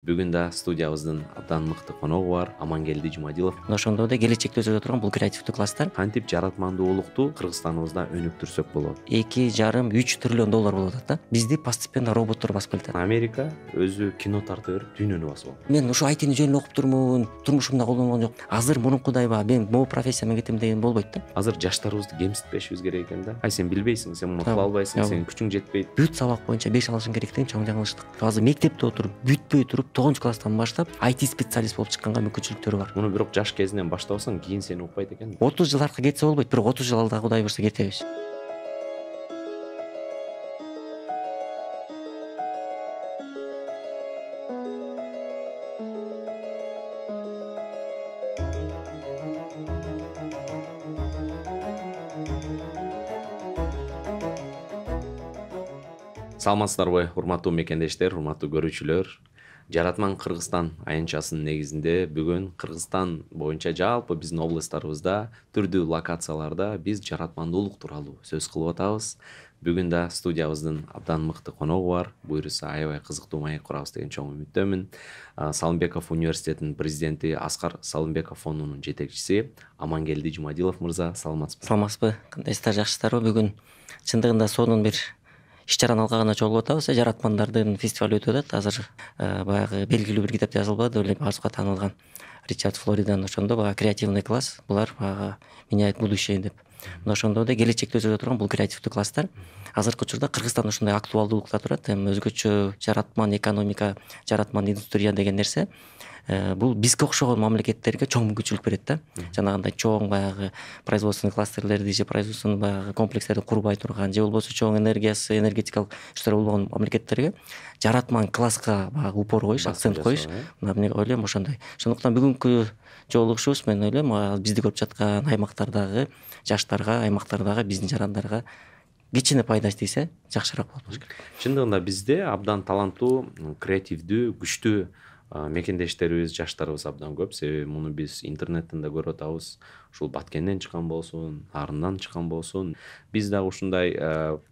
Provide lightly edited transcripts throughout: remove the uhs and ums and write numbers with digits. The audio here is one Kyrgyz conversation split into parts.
Бүгүн да студиябыздын абдан мыкты коногу бар Амангелди Жумадилов. Ошондо да келечекте өзгөрө турган бул креативдүү класстар Кантип жаратмандуулукту Кыргызстаныбызда өнүктүрсөк болот? 2,5–3 триллион доллар болуп атат да. Бизди постепенно роботтор басып келатат. Америка өзү кино тарта берип дүйнөнү басып алды. Мен ушу айтини жөн окуп турмун, турмушумда колдонгон жок. Азыр мурункудай мен могу профессия менен кетем деген болбойт да. Азыр жаштарыбызды кемситпешибиз керек экен да. Ай сен билбейсиң, сен муну Туура. кыла албайсың, Туура. сенин күчүң жетпейт. Бүт сабак боюнча 5 алышың керек деген чоң жаңылыштык. Азыр мектепте отуруп, бүтпөй туруп 9-класстан баштап IT специалист болуп чыкканга мүмкүнчүлүктөрү бар. Муну бирок жаш кезинен баштап алсаң, кийин сени укпайт экен. 30 жыл артка кетсе болбойт, бирок 30 жыл алда Кудай буйрса кетебиз. Саламатсыздарбы, урматтуу мекендештер, урматтуу көрүүчүлөр. Жаратман Кыргызстан аянтчасынын негизинде бүгүн Кыргызстан боюнча жалпы биздин областтарыбызда түрдүү локацияларда биз жаратмандуулук тууралуу сөз кылып атабыз. Бүгүн да студиябыздын абдан мыкты коногу бар. Буюрса аябай кызыктуу маек курабыз деген чоң үмүттөмүн. Салымбеков университетинин президенти, Аскар Салымбеков фондунун жетекчиси Амангелди Жумадилов мырза, саламатсызбы? Саламатсызбы? Кандайсыздар, жакшысыздарбы? Бүгүн чындыгында сонун бир иш-чараны алкагына чогулуп атабыз. Жаратмандардын фестивалю өтүп атат. Азыр баягы белгилүү бир китап жазылбады беле, азга таанылган Ричард Флоридан ошондо баягы креативный класс, булар баягы меняет будущее деп. Мына ошондо да келечекте өзгөрө турган бул креативдүү класстар азыркы учурда Кыргызстанда ушундай актуалдуулукта турат. Эми өзгөчө жаратман экономика, жаратман индустрия деген нерсе бул бизге окшогон мамлекеттерге чоң мүмкүнчүлүк берет да. Жанагындай чоң баягы производственный кластерлерди же производственный баягы комплекстерди курбай турган же болбосо чоң энергиясы, энергетикалык иштер болгон мамлекеттерге жаратман класска баягы упор коюш, акцент коюш. Мына мен ойлойм ошондой. Ошондуктан бүгүнкү жолугушуубуз мен ойлойм бизди көрүп жаткан аймактардагы жаштарга, аймактардагы биздин жарандарга кичине пайдасы тийсе жакшыраак болот болуш керек. Чындыгында бизде абдан таланттуу, креативдүү, күчтүү мекендештерибиз, жаштарыбыз абдан көп. Себеби муну биз интернеттен да көрүп атабыз. Ушул Баткенден чыккан болсун, Нарындан чыккан болсун. Биз дагы ушундай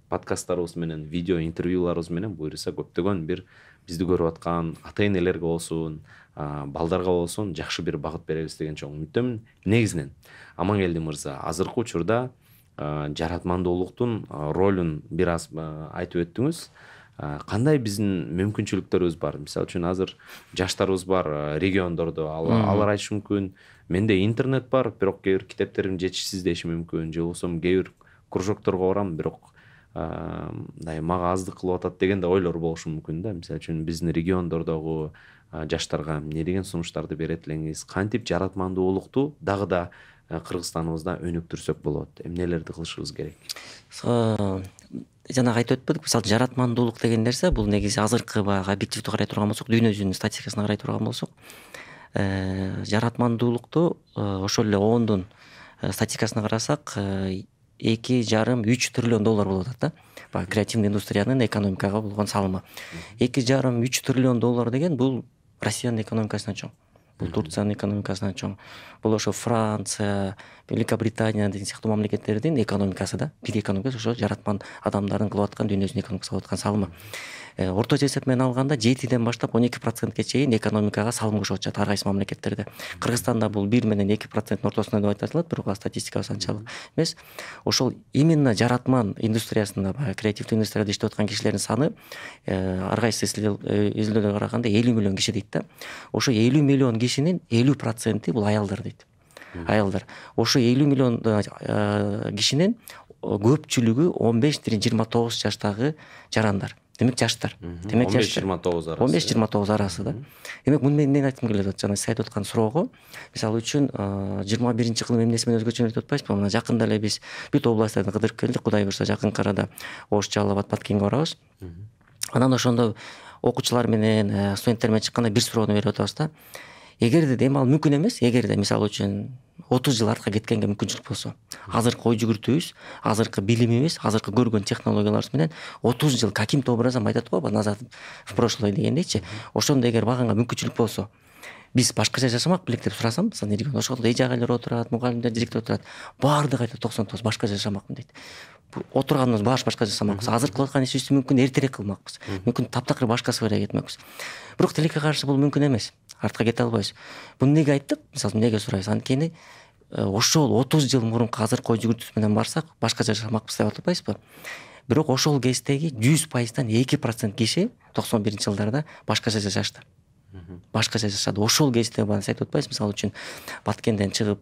подкасттарыбыз менен, видео интервьюларыбыз менен буюрса көптөгөн бир бизди көрүп аткан ата-энелерге болсун, балдарга болсун жакшы бир багыт беребиз деген чоң үмүттөмүн. Негизинен Амангелди мырза, азыркы учурда жаратмандуулуктун ролун бир аз айтып өттүңүз. Кандай биздин мүмкүнчүлүктөрүбүз бар? Мисалы үчүн азыр жаштарыбыз бар региондордо, алар айтышы мүмкүн, менде интернет бар, бирок кээ бир китептерим жетишсиз деши мүмкүн, же болбосо кээ бир кружокторго барам, бирок мага аздык кылып атат деген да ойлор болушу мүмкүн да. Мисалы үчүн биздин региондордогу жаштарга эмне деген сунуштарды берет элеңиз? Кантип жаратмандуулукту дагы да Кыргызстаныбызда өнүктүрсөк болот? Эмнелерди кылышыбыз керек? Жанагы айтып өтпөдүк, мисалы жаратмандуулук деген нерсе бул негизи азыркы баягы объективдүү карай турган болсок, дүйнө жүзүнүн статистикасына карай турган болсок, жаратмандуулукту ошол эле ООНдун статистикасына карасак 2,5–3 триллион доллар болуп атат да. Баягы креативный индустриянын экономикага болгон салымы. 2,5–3 триллион доллар деген бул Россиянын экономикасынан чоң. Бул Турциянын экономикасынан чоң. Бул ошо Франция, Великобритания деген сыяктуу мамлекеттердин экономикасы да. Бир экономикасы ошо жаратман адамдардын кылып аткан дүйнөсүнүн экономикасына кылып аткан салымы. Орто эсеп менен алганда 7ден баштап 12%ке чейин экономикага салым кошуп атышат ар кайсы мамлекеттерде. Кыргызстанда бул 1 менен 2% ортосунда деп айтылат, бирок статистикабыз анчалык эмес. Ошол именно жаратман индустриясында, баягы креативдүү индустрияда иштеп аткан кишилердин саны ар кайсы изилдөөлөргө караганда 50 миллион киши дейт да. Ошо 50 миллион кишинин 50% бул аялдар дейт. Аялдар. Ошо 50 миллион кишинин көпчүлүгү 15–29 жаштагы жарандар. Демек жаштар. Демек 15–29 арасы. 15–29 арасы да. Демек муну мен эмнени айткым келет? Жана сиз айтып аткан суроого, мисалы үчүн 21-кылым эмнеси менен өзгөчө өтүп атпайсызбы? Мына жакында эле биз бүт областтарды кыдырып келдик. Кудай буйрса жакынкы арада Ош, Жалал абад, Баткенге барабыз. Анан ошондо окуучулар менен, студенттер менен чыкканда бир суроону берип атабыз да. Эгерде эми ал мүмкүн эмес, эгерде мисалы үчүн 30 жыл артка кеткенге мүмкүнчүлүк болсо, азыркы ой жүгүртүүбүз, азыркы билимибиз, азыркы көргөн технологияларыбыз менен 30 жыл каким-то образом айтат го, назад в прошлое дегендейчи. Ошондо эгер багганга мүмкүнчүлүк болсо, биз башкача жашамак белек деп сурасам, мисалы регион ошол эже агайлар отурат, мугалимдер, директор отурат, баардыгы айтат 99 башкача жашамакмын дейт. Отурганыбыз башка жашамакпыз. Азыр кылып аткан ишибизди мүмкүн эртерээк кылмакпыз. Мүмкүн таптакыр башкасы бар кетмекпиз. Бирок тилекке каршы бул мүмкүн эмес. Артка кете албайбыз. Буну эмнеге айттык? Мисалы эмнеге сурайсыз? Анткени ошол 30 жыл мурунку азыркы ой жүгүртүүбүз менен барсак, башкача жашамакпыз деп атпайбызбы? Бирок ошол кездеги 100%дан 2% киши 91-жылдарда башкача жашашты. Башкача жашады. Ошол кезде баасы айтып атпайсызбы? Мисалы үчүн Баткенден чыгып,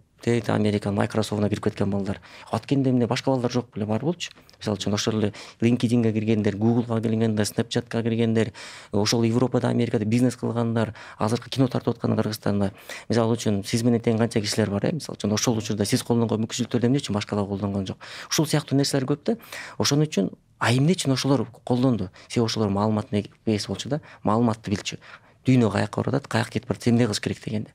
Американ Microsoft'уна кирип кеткен балдар. Баткенде эмне башка балдар жок беле, бар болчу. Мисалы үчүн ошол эле LinkedIn'ге киргендер, Google'га киргендер, Snapchat'ка киргендер, ошол Европада, Америкада бизнес кылгандар, азыркы кино тартып аткан Кыргызстанда. Мисалы үчүн сиз менен тең канча кишилер бар, мисалы үчүн ошол учурда сиз колдонгон мүмкүнчүлүктөрдү эмне үчүн башкалар колдонгон жок? Ушул сыяктуу нерселер көп да. Ошон үчүн эмне үчүн ошолор колдонду? Себеби ошолор маалыматтын ээси болчу да, маалыматты билчү. Дүйнө каяка барат, каяка кетип барат, эмне кылыш керек дегенде.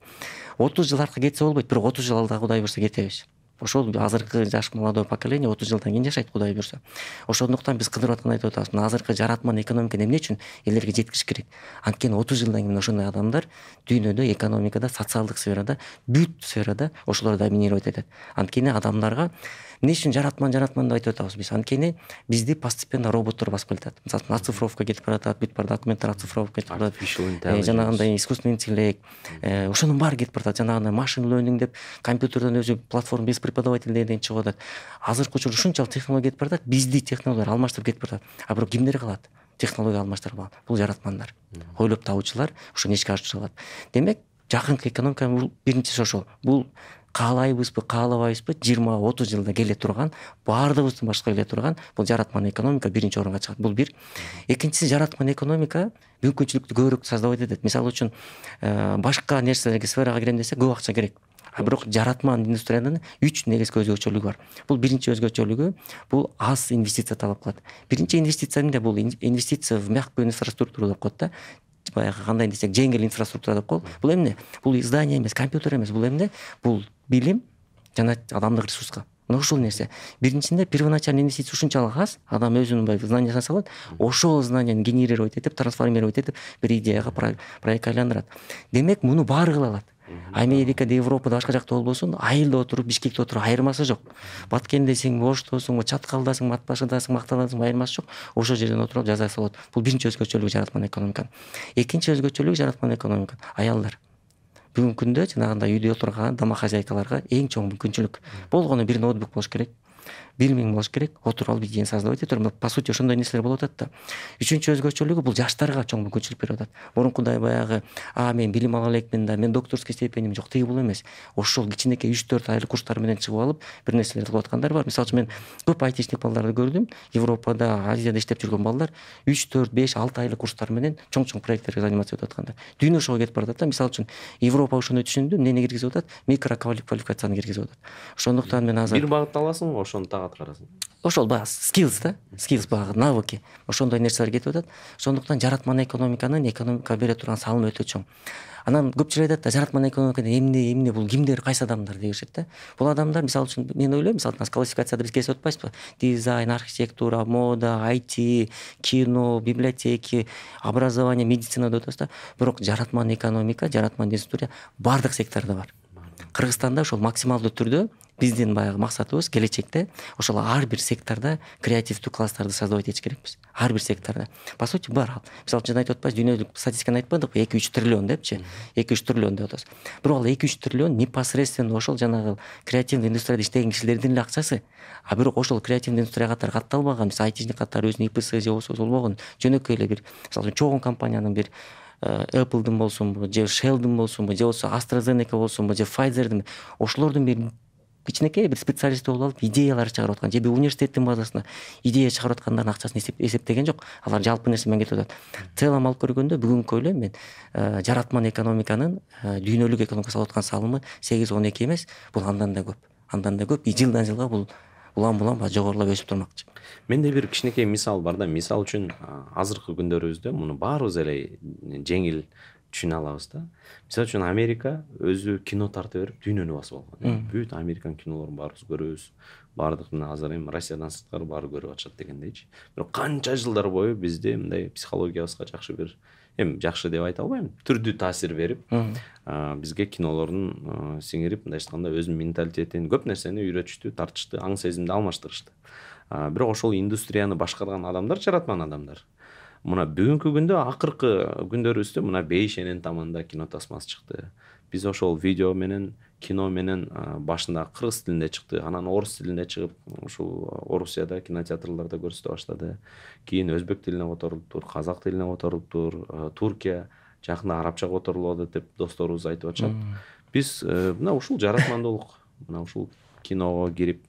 30 жыл артка кетсе болбойт, бирок 30 жыл алда Кудай буйрса кетебиз. Ошол азыркы жаш молодой поколение 30 жылдан кийин жашайт Кудай буйрса. Ошондуктан биз кыдырып атканда айтып атабыз, азыркы жаратман экономиканы эмне үчүн элдерге жеткириш керек? Анткени 30 жылдан кийин ошондой адамдар дүйнөдө, экономикада, социалдык сферада, бүт сферада ошолор доминировать этет. Анткени адамдарга эмне үчүн жаратман деп айтып атабыз биз? Анткени бизди постепенно роботтор басып келатат. Мисалы оцифровка кетип баратат, бүт бар документтер оцифровка кетип баратат. Жанагындай искусственный интеллект, ошонун баары кетип баратат. Жанагындай машин learning деп компьютерден өзү платформа без преподавателей деген чыгып атат. Азыркы учурда ушунчалык технология кетип баратат, бизди технологиялар алмаштырып кетип баратат. А бирок кимдер калат? Технология алмаштырып алат. Бул жаратмандар, ойлоп табуучулар, ошону ишке ашырып алат. Демек, жакынкы экономика бул биринчиси ошол. Бул каалайбызбы, каалабайбызбы, 20-30 жылда келе турган, баардыгыбыздын башка келе турган бул жаратман экономика биринчи орунга чыгат. Бул бир. Экинчиси, жаратман экономика мүмкүнчүлүктү көбүрөөк создавать этет. Мисалы үчүн, башка нерселерге, сферага кирем десе көп акча керек. А бирок жаратман индустриянын 3 негизги өзгөчөлүгү бар. Бул биринчи өзгөчөлүгү, бул аз инвестиция талап кылат. Биринчи инвестиция эмне? Бул инвестиция в мягкую инфраструктуру деп коет да. Баягы кандай десек, жеңил инфраструктура деп коелу. Бул эмне? Бул здание эмес, компьютер эмес, бул эмне? Бул билим жана адамдык ресурска. Мына ушул нерсе. Биринчисинде первоначальный инвестиция ушунчалык аз, адам өзүнүн баягы знаниясын салат, ошол знанияны генерировать этип, трансформировать этип, бир идеяга, проектке айландырат. Демек, муну баары кыла алат. Америкада, Европада, башка жакта болбосун, айылда отуруп, Бишкекте отуруп айырмасы жок. Баткендесиң, Оштосуң, Чаткалдасың, Матбашыдасың, Мактаалдасың, айырмасы жок. Ошол жерден отуруп жаза салат. Бул биринчи өзгөчөлүгү жаратман экономиканын. Экинчи өзгөчөлүгү жаратман экономиканын аялдар. Бүгүнкү күндө жанагындай үйдө отурган домохозяйкаларга эң чоң мүмкүнчүлүк болгону бир ноутбук болуш керек. Билимиң болуш керек, отуруп алып идеяны создавать этип, по сути ошондой нерселер болуп атат да. Үчүнчү өзгөчөлүгү бул жаштарга чоң мүмкүнчүлүк берип атат. Мурункудай баягы, мен билим ала элекмин да, мен докторский степеним жок, тиги бул эмес. Ошол кичинекей 3-4 айлык курстар менен чыгып алып, бир нерселер кылып аткандар бар. Мисалы үчүн мен көп айтишник балдарды көрдүм. Европада, Азияда иштеп жүргөн балдар 3-4-5-6 айлык курстар менен чоң проекттерге заниматься этип аткандар. Дүйнө ошого кетип баратат да. Мисалы үчүн Европа ошону түшүндү, эмнени киргизип атат? Микроквалификацияны киргизип атат. Ошондуктан мен азыр бир багытта аласың, ошону так аткарасың. Ошол баягы skills да, skills баягы навыки. Ошондой нерселер кетип атат. Ошондуктан жаратман экономиканын экономикага бере турган салымы өтө чоң. Анан көпчүлүк айтат да, жаратман экономикада эмне бул, кимдер, кайсы адамдар дешет да. Бул адамдар, мисалы үчүн, мен ойлойм, мисалы классификацияда биз кесип атпайбызбы? Дизайн, архитектура, мода, IT, кино, библиотеки, образование, медицина деп атабыз да. Бирок жаратман экономика, жаратман индустрия бардык сектордо бар. Кыргызстанда ошол максималдуу түрдө биздин баягы максатыбыз келечекте ошол ар бир сектордо креативдүү класстарды создавать этиш керекпиз. Ар бир сектордо. По сути бар. Мисалы үчүн айтып атпайбыз, дүйнөлүк статистиканы айтпадыкпы, 2-3 триллион депчи. 2-3 триллион деп атабыз. Бирок ал 2-3 триллион непосредственно ошол жанагы креативдүү индустрияда иштеген кишилердин эле акчасы. А бирок ошол креативдүү индустрия катары катталбаган, айтишник катары өзүнүн ИПС же болбогон, жөнөкөй эле бир, мисалы чогуу компаниянын бир Apple'дын болсунбу, же Shell'дын болсунбу, же болсо AstraZeneca болсунбу, же Pfizer'дын, ошолордун бир кичинекей бир специалист болуп алып идеялар чыгарып аткан, же бир университеттин базасына идея чыгарып аткандардын акчасын эсептеген жок. Алар жалпы нерсе менен кетип атат. Целом алып көргөндө бүгүнкү ойлойм мен, жаратман экономиканын дүйнөлүк экономикага салып аткан салымы 8-12 эмес, бул андан да көп. Андан да көп. Жылдан жылга бул улам жогорулап өсүп турмакчы. Менде бир кичинекей мисал бар да. Мисал үчүн азыркы күндөрүбүздө муну баарыбыз эле жеңил түшүнө алабыз да. Мисалы үчүн Америка өзү кино тартып берип дүйнөнү басып алган. Бүт Американ кинолорун баарыбыз көрөбүз. Баардык мына азыр эми Россиядан сырткары баары көрүп атышат дегендейчи. Бирок канча жылдар бою бизде мындай психологиябызга жакшы бир эми жакшы деп айта албайм, түрдүү таасир берип бизге кинолордун сиңирип мындай айтканда өзүнүн менталитетин көп нерсени үйрөтүштү, тартышты, аң сезимди алмаштырышты. Бирок ошол индустрияны башкарган адамдар жаратман адамдар. Мына бүгүнкү күндө акыркы күндөрүбүздө мына Бейшенен таманда кино тасмасы чыкты. Биз ошол видео менен, кино менен башында кыргыз тилинде чыкты, анан орус тилинде чыгып, ушул Орусияда кинотеатрларда көрсөтө баштады. Кийин өзбек тилине которулуптур, казак тилине которулуптур, Туркия жакында арабча которулуп атат деп досторубуз айтып атышат. Биз мына ушул жаратмандуулук, мына ушул киного кирип,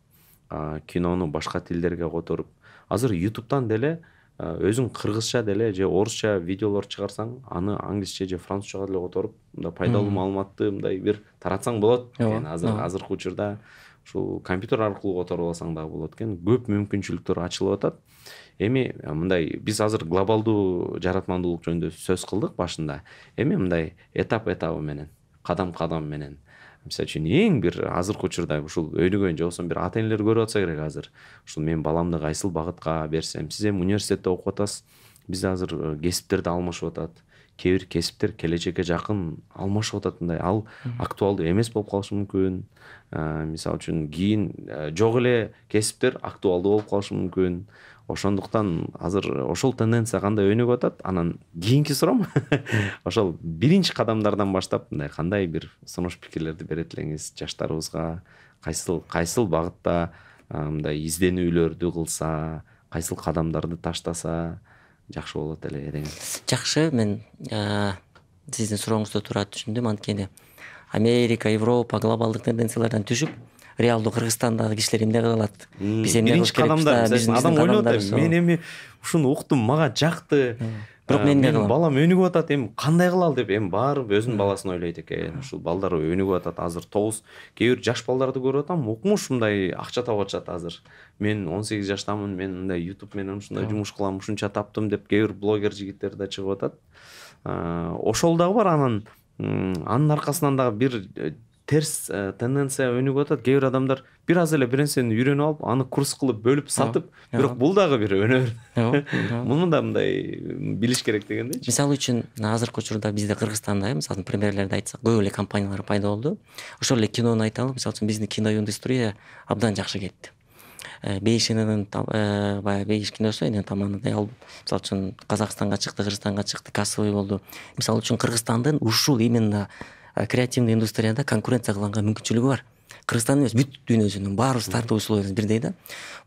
кинону башка тилдерге которуп, азыр YouTube'дан деле өзүң кыргызча деле же орусча видеолор чыгарсаң, аны англисче же французчага деле которуп, мындай пайдалуу маалыматты мындай бир таратсаң болот экен. Азыркы учурда ушул компьютер аркылуу которуп алсаң дагы болот экен. Көп мүмкүнчүлүктөр ачылып атат. Эми мындай биз азыр глобалдуу жаратмандуулук жөнүндө сөз кылдык башында. Эми мындай этап менен, кадам менен. Мисалы үчүн эң бир азыркы учурда ушул өнүгөн же болбосо бир ата энелер көрүп атса керек азыр. Ушул мен баламды кайсыл багытка берсем, сиз эми университетте окуп атасыз. Бизде азыр кесиптерди алмашып атат. Кээ бир кесиптер келечекке жакын алмашып атат, мындай ал актуалдуу эмес болуп калышы мүмкүн. Мисалы үчүн кийин жок эле кесиптер актуалдуу болуп калышы мүмкүн. Ошондуктан азыр ошол тенденция кандай өнүгүп атат, анан кийинки суроом ошол биринчи кадамдардан баштап мындай кандай бир сунуш пикирлерди берет элеңиз жаштарыбызга, кайсыл багытта мындай изденүүлөрдү кылса, кайсыл кадамдарды таштаса жакшы болот эле дегем. Жакшы, мен сиздин сурооңузду туура түшүндүм. Анткени Америка, Европа глобалдык тенденциялардан түшүп, реалдуу Кыргызстандагы кишилер эмне кылат? Биз эмне кылыш керекпиз? Адам ойлоп атат, мен эми ушуну уктум, мага жакты. Бирок мен эмне кылам? Балам өнүгүп атат, эми кандай кылалы деп эми баары өзүнүн баласын ойлойт экен. Ушул балдар өнүгүп атат азыр 9, кээ бир жаш балдарды көрүп атам, укмуш мындай акча таап атышат азыр. Мен 18 жаштамын, мен мындай YouTube менен ушундай жумуш кылам, ушунча таптым деп кээ бир блогер жигиттер да чыгып атат. Ошол дагы бар, анын аркасынан дагы бир терс тенденция өнүгүп атат. Кээ бир адамдар бир аз эле бир нерсени үйрөнүп алып, аны курс кылып бөлүп сатып, бирок бул дагы бир өнөр. Муну да мындай билиш керек дегендейчи. Мисалы үчүн азыркы учурда бизде Кыргызстанда, мисалы примерлерди айтсак, көп эле компаниялар пайда болду. Ошол эле кинону айталы, мисалы үчүн биздин кино индустрия абдан жакшы кетти. Бейшенин баягы Бейш киносу эне таманында ал мисалы үчүн Казакстанга чыкты, Кыргызстанга чыкты, кассовый болду. Мисалы үчүн Кыргызстандын ушул именно креативный индустрияда конкуренция кылганга мүмкүнчүлүгү бар. Кыргызстан эмес, бүт дүйнөсүнүн баарыбыз тартуу условиясы бирдей да.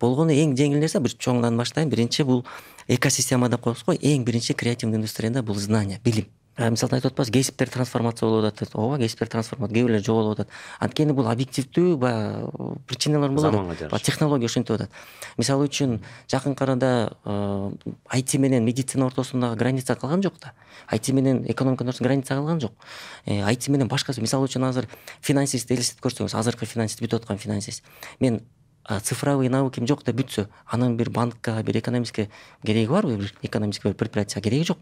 Болгону эң жеңил нерсе, бир чоңдан баштайын. Биринчи бул экосистема деп коебуз го. Эң биринчи креативный индустрияда бул знание, билим. Мисалы айтып атпайбыз, кесиптер трансформация болуп атат. Ооба, кесиптер трансформация, кээ бирлер жоголуп атат. Анткени бул объективдүү баягы причиналар болот. Технология ошентип атат. Мисалы үчүн жакынкы арада IT менен медицина ортосундагы граница калган жок да. IT менен экономиканын ортосунда граница калган жок. IT менен башкасы, мисалы үчүн азыр финансист элестетип көрсөңүз, азыркы финансист, бүтүп аткан финансист. Мен цифровой наукам жок деп бүтсө, анын бир банкка, бир экономистке кереги барбы? Бир экономистке, бир предприятияга кереги жок.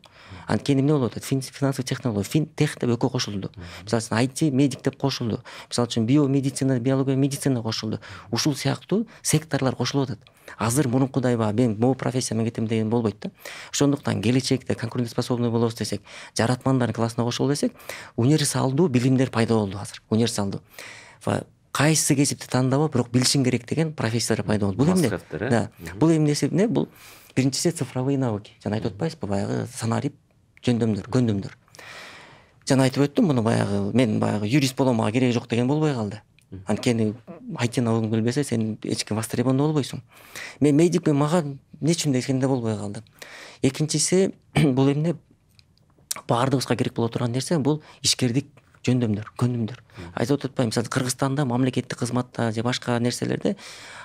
Анткени эмне болуп атат? Финансовый технология, финтех деп экөө кошулду. Мисалы үчүн IT, медик деп кошулду. Мисалы үчүн биомедицина, биология, медицина кошулду. Ушул сыяктуу секторлор кошулуп атат. Азыр мурункудай мен могу профессиямен кетем деген болбойт да. Ошондуктан келечекте конкурентоспособный болобуз десек, жаратмандардын классына кошолу десек, универсалдуу билимдер пайда болду азыр. Универсалдуу. Кайсы кесипти тандабап, бирок билишиң керек деген профессорлор пайда болду. Бул эмне? Да. Бул эмнеси эмне? Бул биринчиси цифровые науки. Жана айтып атпайсызбы, баягы санарип жөндөмдөр. Жана айтып өттүм, муну баягы мен баягы юрист болом, мага кереги жок деген болбой калды. Анткени IT наугын билбесе, сен эч ким востребован болбойсуң. Мен медикмин, мага нечим дегенде болбой калды. Экинчиси бул эмне? Баардыгыбызга керек боло турган нерсе бул ишкердик көндүмдөр. Айтып атпайм, мисалы Кыргызстанда мамлекеттик кызматта же башка нерселерде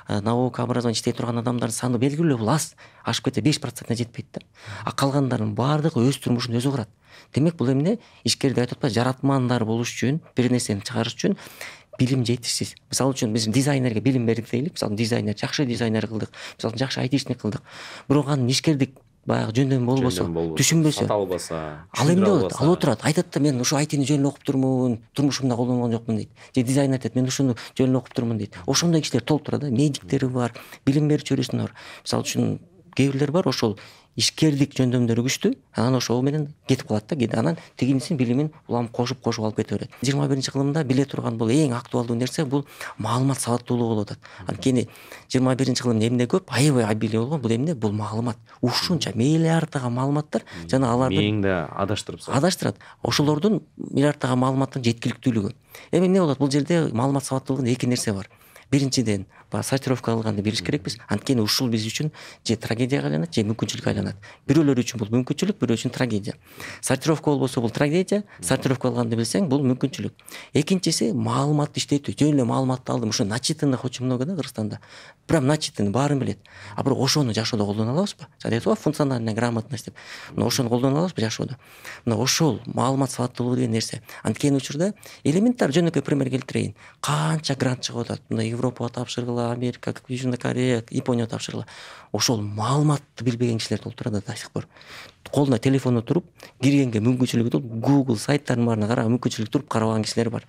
наука образование иштей турган адамдардын саны белгилүү, бул аз. Ашып кетсе 5%-на жетпейт да. А калгандарынын баардыгы өз турмушун өзү курат. Демек бул эмне? Ишкердик айтып атпайбы, жаратмандар болуш үчүн, бир нерсени чыгарыш үчүн билим жетишсиз. Мисалы үчүн биз дизайнерге билим бердик дейли. Мисалы дизайнер, жакшы дизайнер кылдык. Мисалы жакшы айтишник кылдык. Бирок анын ишкердик баягы жөндөмү болбосо, түшүнбөсө, сата албаса, ал эмне болот? Ал отурат, айтат да, мен ушу айтини жөн эле окуп турмун, турмушумда колдонгон жокмун дейт. Же дизайн айтат, мен ушуну жөн эле окуп турмун дейт. Ошондой кишилер толуп турат да, медиктери бар, билим берүүчү бар. Мисалы үчүн кээ бирлер бар, ошол ишкердик жөндөмдөрү күчтүү, анан ошол менен кетип калат да, анан тигинисин билимин улам кошуп алып кете берет. 21-кылымда биле турган бул эң актуалдуу нерсе бул маалымат сабаттуулугу болуп атат. Анткени 21-кылымда эмне көп, аябай обилие болгон, бул эмне, бул маалымат. Ушунча миллиарддаган маалыматтар жана алардын мээңди адаштырат. Ошолордун миллиарддаган маалыматтын жеткиликтүүлүгү. Эми эмне болот, бул жерде маалымат сабаттуулугунда эки нерсе бар. Биринчиден, сортировка кылганды билиш керекпиз. Анткени ушул биз үчүн же трагедияга айланат, же мүмкүнчүлүккө айланат. Бирөөлөр үчүн бул мүмкүнчүлүк, бирөө үчүн трагедия. Сортировка болбосо бул трагедия, сортировка кылганды билсең бул мүмкүнчүлүк. Экинчиси маалыматты иштетүү. Жөн эле маалыматты алдым, ушу начитанных очень много да Кыргызстанда. Прям начитанный баарын билет. А бирок ошону жашоодо колдоно алабызбы? Айтат го функциональная грамотность деп. Мына ошону колдоно алабызбы жашоодо? Мына ошол маалымат сабаттуулугу деген нерсе. Анткени учурда элементар жөнөкөй пример келтирейин. Канча грант чыгып атат. Мына Европага тапшыргыла, Америка, Южная Корея, Японияга тапшыргыла. Ошол маалыматты билбеген кишилер толтурат до сих пор. Колуна телефону туруп, киргенге мүмкүнчүлүгү туруп, Google сайттарын баарына карап мүмкүнчүлүгү туруп карабаган кишилер бар.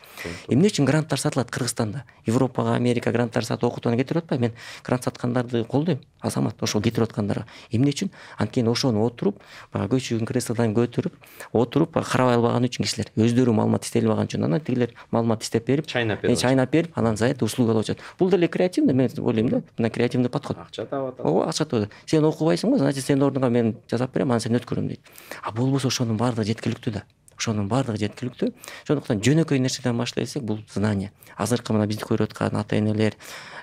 Эмне үчүн гранттар сатылат Кыргызстанда? Европага, Америка гранттар сатып окутууну кетирип атпайбы? Мен грант саткандарды колдойм. Азамат ошол кетирип аткандарга. Эмне үчүн? Анткени ошону отуруп, көчүгүн креслодан көтөрүп, карабай албаган үчүн кишилер өздөрү маалымат иштей албаган үчүн анан тигилер маалымат иштеп берип, чайнап берип, анан за это услуга алып атышат. Бул деле креативный, мен ойлойм да. Мына креативный подход. Акча таап атат. Ооба, акча таап атат. Сен окубайсың го, значит сенин ордуңа мен жасап берем, анан сен өткөрөм дейт. А болбосо ошонун баардыгы жеткиликтүү да. Ошондуктан жөнөкөй нерседен баштай элсек, бул знание. Азыркы мына бизди көрүп аткан ата-энелер,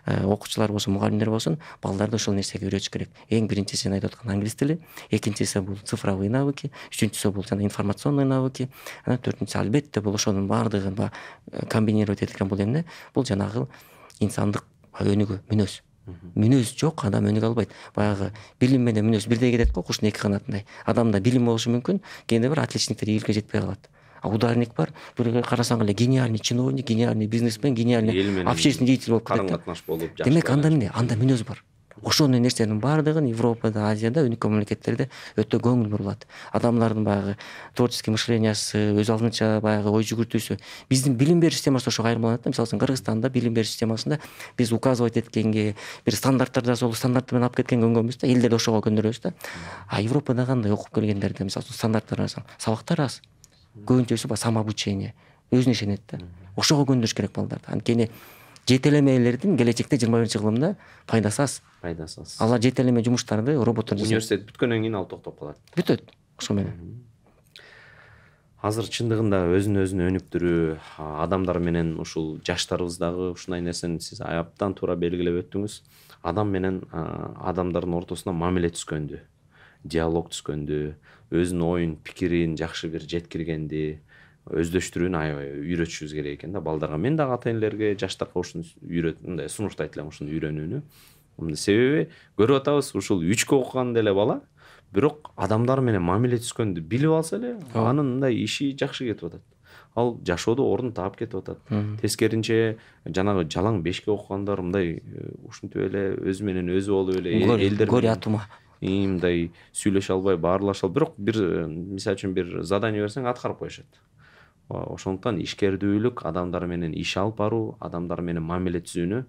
окуучулар болсун, мугалимдер болсун, балдарды ошол нерсеге үйрөтүш керек. Эң биринчиси сен айтып аткан англис тили, экинчиси бул цифровые навыки, үчүнчүсү бул жана информационный навыки, анан төртүнчүсү албетте бул ошонун баардыгын комбинировать эткен бул эмне? Бул жанагы инсандык өнүгүү, мүнөз. Мүнөз жок, адам өнүгө албайт. Баягы билим менен мүнөз бирдей кетет го, куштун эки канатындай. Адамда билим болушу мүмкүн, кээде бир отличниктер ийгиликке жетпей калат. А ударник бар, бир карасаң эле гениальный чиновник, гениальный бизнесмен, гениальный общественный деятель болуп кетет. Карым-катнаш болуп, демек анда эмне? Анда мүнөз бар. Ошонун нерсенин баардыгын Европада, Азияда, өнүккөн мамлекеттерде өтө көңүл бурулат. Адамдардын баягы творческий мышлениясы, өз алдынча баягы ой жүгүртүүсү. Биздин билим берүү системасы ошого айырмаланат да. Мисалы үчүн Кыргызстанда билим берүү системасында биз указывать эткенге, бир стандарттар жазып, стандарт менен алып кеткенге көнгөнбүз да, элдерди ошого көндүрөбүз да. А Европада кандай окуп келгендерде, мисалы үчүн стандарттар жазсаң, сабактар аз. Көбүнчөсү самообучение, өзүнө ишенет да. Ошого көндүрүш керек балдарды. Анткени жетелемелердин келечекте 21-кылымда пайдасы аз. Алар жетелеме жумуштарды роботтор жасайт. Университет бүткөндөн кийин ал токтоп калат. Бүтөт ошо менен. Азыр чындыгында өзүн өнүктүрүү, адамдар менен ушул жаштарыбыздагы ушундай нерсени сиз абдан туура белгилеп өттүңүз. Адам менен адамдардын ортосуна мамиле түзгөндү, диалог түзгөндү, өзүнүн оюн, пикирин жакшы бир жеткиргенди, өздөштүрүүнү аябай үйрөтүшүбүз керек экен да балдарга. Мен дагы ата-энелерге, жаштарга ушуну мындай сунуштайт элем, ушуну үйрөнүүнү. Себеби көрүп атабыз, ушул 3-кө окуган деле бала, бирок адамдар менен мамиле түзгөндү билип алса эле, анын мындай иши жакшы кетип атат. Ал жашоодо орун таап кетип атат. Тескеринче жанагы жалаң 5-ке окугандар мындай ушинтип эле өзү менен өзү болуп эле элдер горе от ума. Мындай сүйлөшө албай, баарлаша албай, бирок бир мисалы үчүн бир задание берсең аткарып коюшат. Ошондуктан ишкердүүлүк, адамдар менен иш алып баруу, адамдар менен мамиле түзүүнү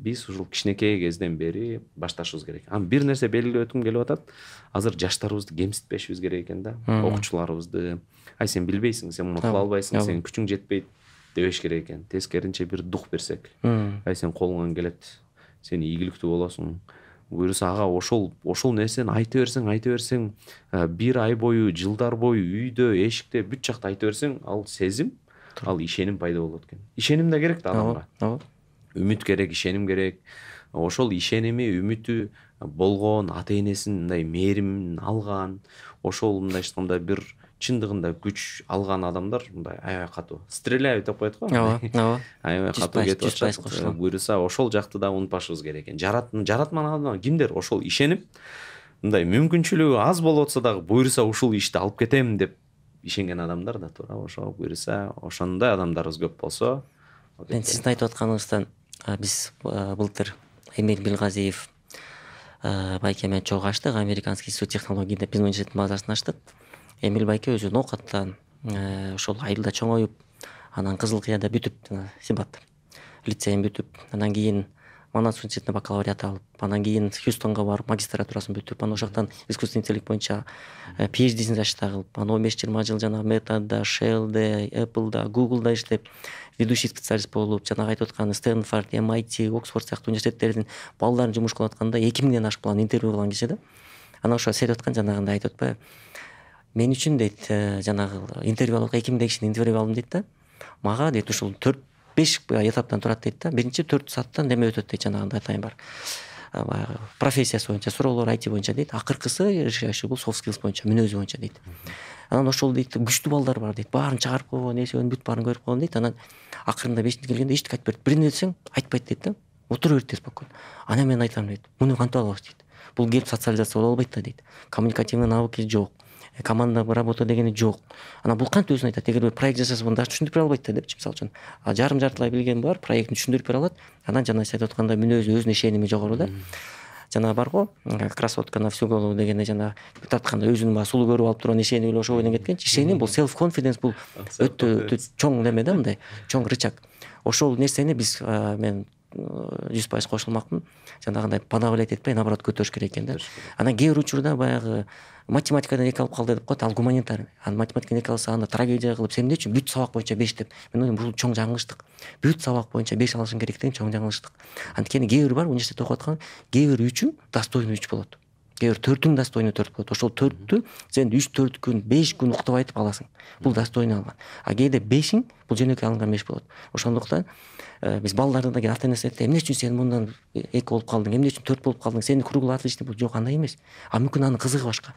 биз ушул кичинекей кезден бери башташыбыз керек. Бир нерсе белгилеп өткүм келип атат. Азыр жаштарыбызды кемситпешибиз керек экен да. Окуучуларыбызды. Ай сен билбейсиң, сен муну кыла албайсың, сенин күчүң жетпейт дебеш керек экен. Тескеринче бир дух берсек. Ай сен колуңан келет, сен ийгиликтүү болосуң. Буюрса ага ошол нерсени айта берсең, бир ай бою, жылдар бою үйдө, эшикте бүт жакта айта берсең, ал сезим, ал ишеним пайда болот экен. Ишеним да керек да адамга. Үмүт керек, ишеним керек. Ошол ишеними, үмүтү болгон, ата-энесин мындай мээримин алган, ошол мындай айтканда бир чындыгында күч алган адамдар мындай аябай катуу стреляют деп коет го. Ооба. Аябай катуу кетип атат. Буюрса ошол жакты да унутпашыбыз керек экен. Жаратман адам кимдер? Ошол ишенип, мындай мүмкүнчүлүгү аз болуп атса дагы буюрса ушул ишти алып кетем деп ишенген адамдар да туура. Ошо буюрса ошондой адамдарыбыз көп болсо. Мен сиздин айтып атканыңыздан биз былтыр Эмиль Билгазиев байке менен чогуу ачтык, Американский институт технологий деп биздин университеттин базасын ачтык. Эмиль байке өзү ноокаттан ошол айылда чоңоюп, анан Кызыл Кыяда бүтүп, Сибат лицейин бүтүп, анан кийин Манас университетинде бакалавриат алып, анан кийин Хьюстонго барып магистратурасын бүтүп, анан ошоктон искусственный интеллект боюнча PhD'син зачта кылып, анан 15-20 жыл жанагы Метада, Shell'де, Apple'да, Google'да иштеп, ведущий специалист болуп, жанагы айтып аткан Стэнфорд, MIT, Оксфорд сыяктуу университеттердин балдарын жумуш кылып атканда 2000ден ашык баланы интервью кылган киши да. Анан ошо сейт аткан жанагындай айтып атпайбы? Мен үчүн дейт, жанагы интервью алып 2000 кишини интервью алдым дейт да. Мага дейт ушул 4-5 этаптан турат дейт да. Биринчи 4 сааттан неме өтөт дейт, жанагындай атайын бар. Профессиясы боюнча, суроолор IT боюнча дейт. Акыркысы решающий бул soft skills боюнча, мүнөзү боюнча дейт. Анан ошол дейт күчтүү балдар бар дейт. Баарын чыгарып койгон, эсебин бүт баарын көрүп койгон дейт. Анан акырында 5-ти келгенде эчтеке айтып берет. Бирини десең айтпайт дейт да. Отура берет дейт спокойно. Анан мен айтам дейт. Муну кантип алабыз дейт. Бул келип социализация боло албайт да дейт. Коммуникативный навыки жок. Команда работа дегени жок. Анан бул кантип өзүн айтат? Эгер бир проект жасаса, муну дагы түшүндүрүп бере албайт да депчи, мисалы үчүн. Жарым-жартылай билген бар, проектин түшүндүрүп бере алат. Анан жана сиз айтып аткандай мүнөзү, өзүнө ишеними жогору да. Жана бар го, красотка на всю голову дегенде жана тартканда өзүнүн баягы сулуу көрүп алып турган ишеними эле ошо бойдон кеткенчи. Ишеним бул self confidence, бул өтө чоң неме да, мындай чоң рычаг. Ошол нерсени биз мен 100% кошулмакмын. Жанагындай подавлять этпей, наоборот көтөрүш керек экен да. Анан кээ бир учурда баягы математикадан 2 алып калды деп коет, ал гуманитарий. Анан математикадан 2 алса, аны трагедия кылып, сен эмне үчүн бүт сабак боюнча 5 деп. Мен ойлойм, бул чоң жаңылыштык. Бүт сабак боюнча 5 алышың керек деген чоң жаңылыштык. Анткени кээ бир бар университетте окуп аткан, кээ бир 3-үң достойный 3 болот. Кээ бир 4-үң достойный 4 болот. Ошол 4-тү сен 3-4 күн, 5 күн уктап айтып аласың. Бул достойный алган. А кээде 5-иң бул жөнөкөй алынган 5 болот. Ошондуктан биз балдарды да ата энеси айтты, эмне үчүн сен мындан 2 болуп калдың, эмне үчүн 4 болуп калдың, сени круглый отличник, бул жок, андай эмес. А мүмкүн анын кызыгы башка.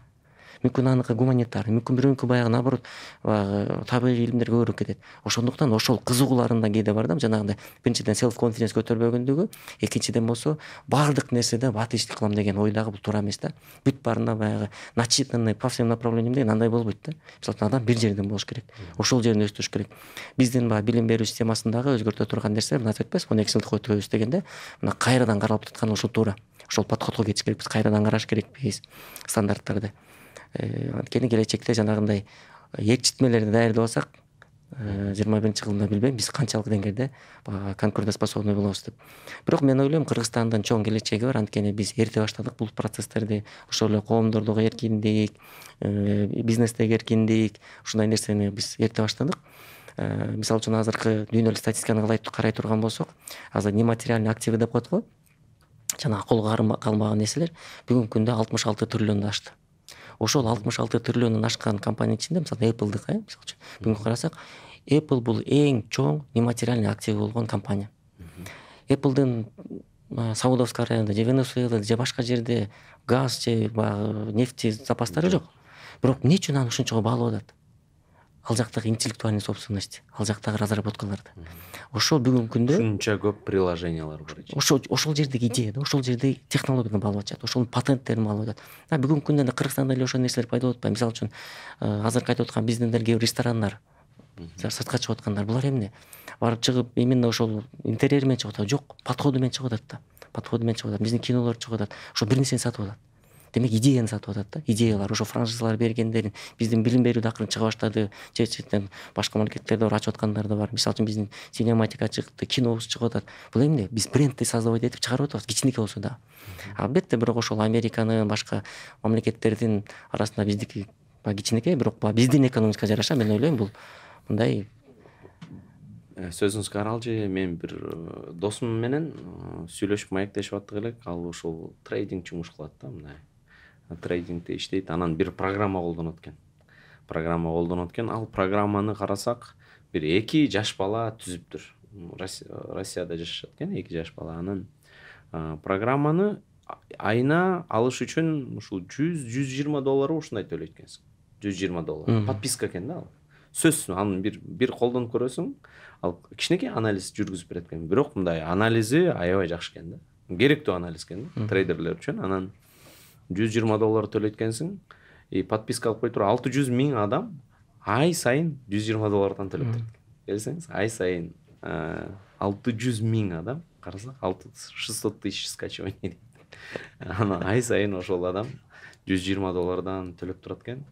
Мүмкүн аныкы гуманитарий, мүмкүн бирөөнүкү баягы наоборот табигый илимдерге көбүрөөк кетет. Ошондуктан ошол кызыгууларында кээде бар да, жанагындай биринчиден self confidence көтөрбөгөндүгү, экинчиден болсо баардык нерседе отличник кылам деген ойдагы бул туура эмес да. Бүт баарында баягы начитанный по всем направлениям деген андай болбойт да. Мисалы үчүн адам бир жерден болуш керек. Ошол жерин өстүрүш керек. Биздин баягы билим берүү системасындагы өзгөртө турган нерсе, мына айтып атпайсызбы, 12 жылдык өтүрөбүз дегенде, мына кайрадан каралып жаткан ошол туура. Ошол подходко кетиш керекпиз, кайрадан караш керекпиз стандарттарды. Анткени келечекте жанагындай ээрчитмелерди даярдап алсак, 21-жылда билбейм биз канчалык деңгээлде конкурентоспособный болобуз деп. Бирок мен ойлойм, Кыргызстандын чоң келечеги бар. Анткени биз эрте баштадык бул процесстерди. Ошол эле коомдордогу эркиндик, бизнестеги эркиндик, ушундай нерсени биз эрте баштадык. Мисалы үчүн азыркы дүйнөлүк статистиканы карай турган болсок, азыр нематериальный активы деп коет го. Жана колго калмаган нерселер бүгүнкү күндө 66 триллионду ашты. Ошол 66 триллионун ашкан компания ичинде, мисалы Apple'дык, мисалы үчүн бүгүн карасак, Apple бул эң чоң нематериальный активы болгон компания. Apple'дын Саудовский Аравияда же Венесуэлада же башка жерде газ же нефти запастары жок. Бирок эмне үчүн аны ушунчага баалап атат? Ал жактагы интеллектуальный собственность, ал жактагы разработкаларды. Ошол бүгүнкү күндө ушунча көп приложениялар бар. Ошол жердеги идея да, ошол жердеги технологияны баалап атышат, ошол патенттерин баалап атат. Бүгүнкү күндө Кыргызстанда эле ошол нерселер пайда болуп атпайбы? Мисалы үчүн азыркы айтып аткан биздин кээ бир ресторандар, сыртка чыгып аткандар, булар эмне? Барып чыгып, именно ошол интерьер менен чыгып атат, жок, подходу менен чыгып атат да. Подходу менен чыгып атат. Биздин кинолор чыгып атат. Ошо бир нерсени сатып атат. Демек идеяны сатып атат да. Идеялар, ошо франшизалар бергендерин, биздин билим берүүдө акырын чыга баштады. Чечеттен башка мамлекеттерде ачып аткандар да бар. Мисалы үчүн биздин синематика чыкты, кинобуз чыгып атат. Бул эмне? Биз брендти создавать этип чыгарып атабыз, кичинекей болсо да. Албетте, бирок ошол Американын, башка мамлекеттердин арасында биздики кичинекей, бирок биздин экономикага жараша мен ойлойм бул мындай. Сөзүңүзгө аралжы, мен бир досум менен сүйлөшүп маектешип аттык элек. Ал ушул трейдинг жумуш кылат да, мындай. Трейдингде иштейт. Анан бир программа колдонот экен. Ал программаны карасак, бир 2 жаш бала түзүптүр. Россияда жашашат экен 2 жаш бала. Анан программаны айына алыш үчүн ушул $100-120 ушундай төлөйт экенсиң. $120. Подписка экен да ал. Сөзсүз аны бир колдонуп көрөсүң, ал кичинекей анализ жүргүзүп берет экен. Бирок мындай анализи аябай жакшы экен да. Керектүү анализ экен да, трейдерлер үчүн. Анан $120 төлөйт экенсиң, подписка алып кой туруп 600 000 адам ай сайын $120 төлөп турат. Келсеңиз, ай сайын 600 000 адам, карасак 600 000 скачивание. Анан ай сайын ошол адам $120 төлөп турат экен.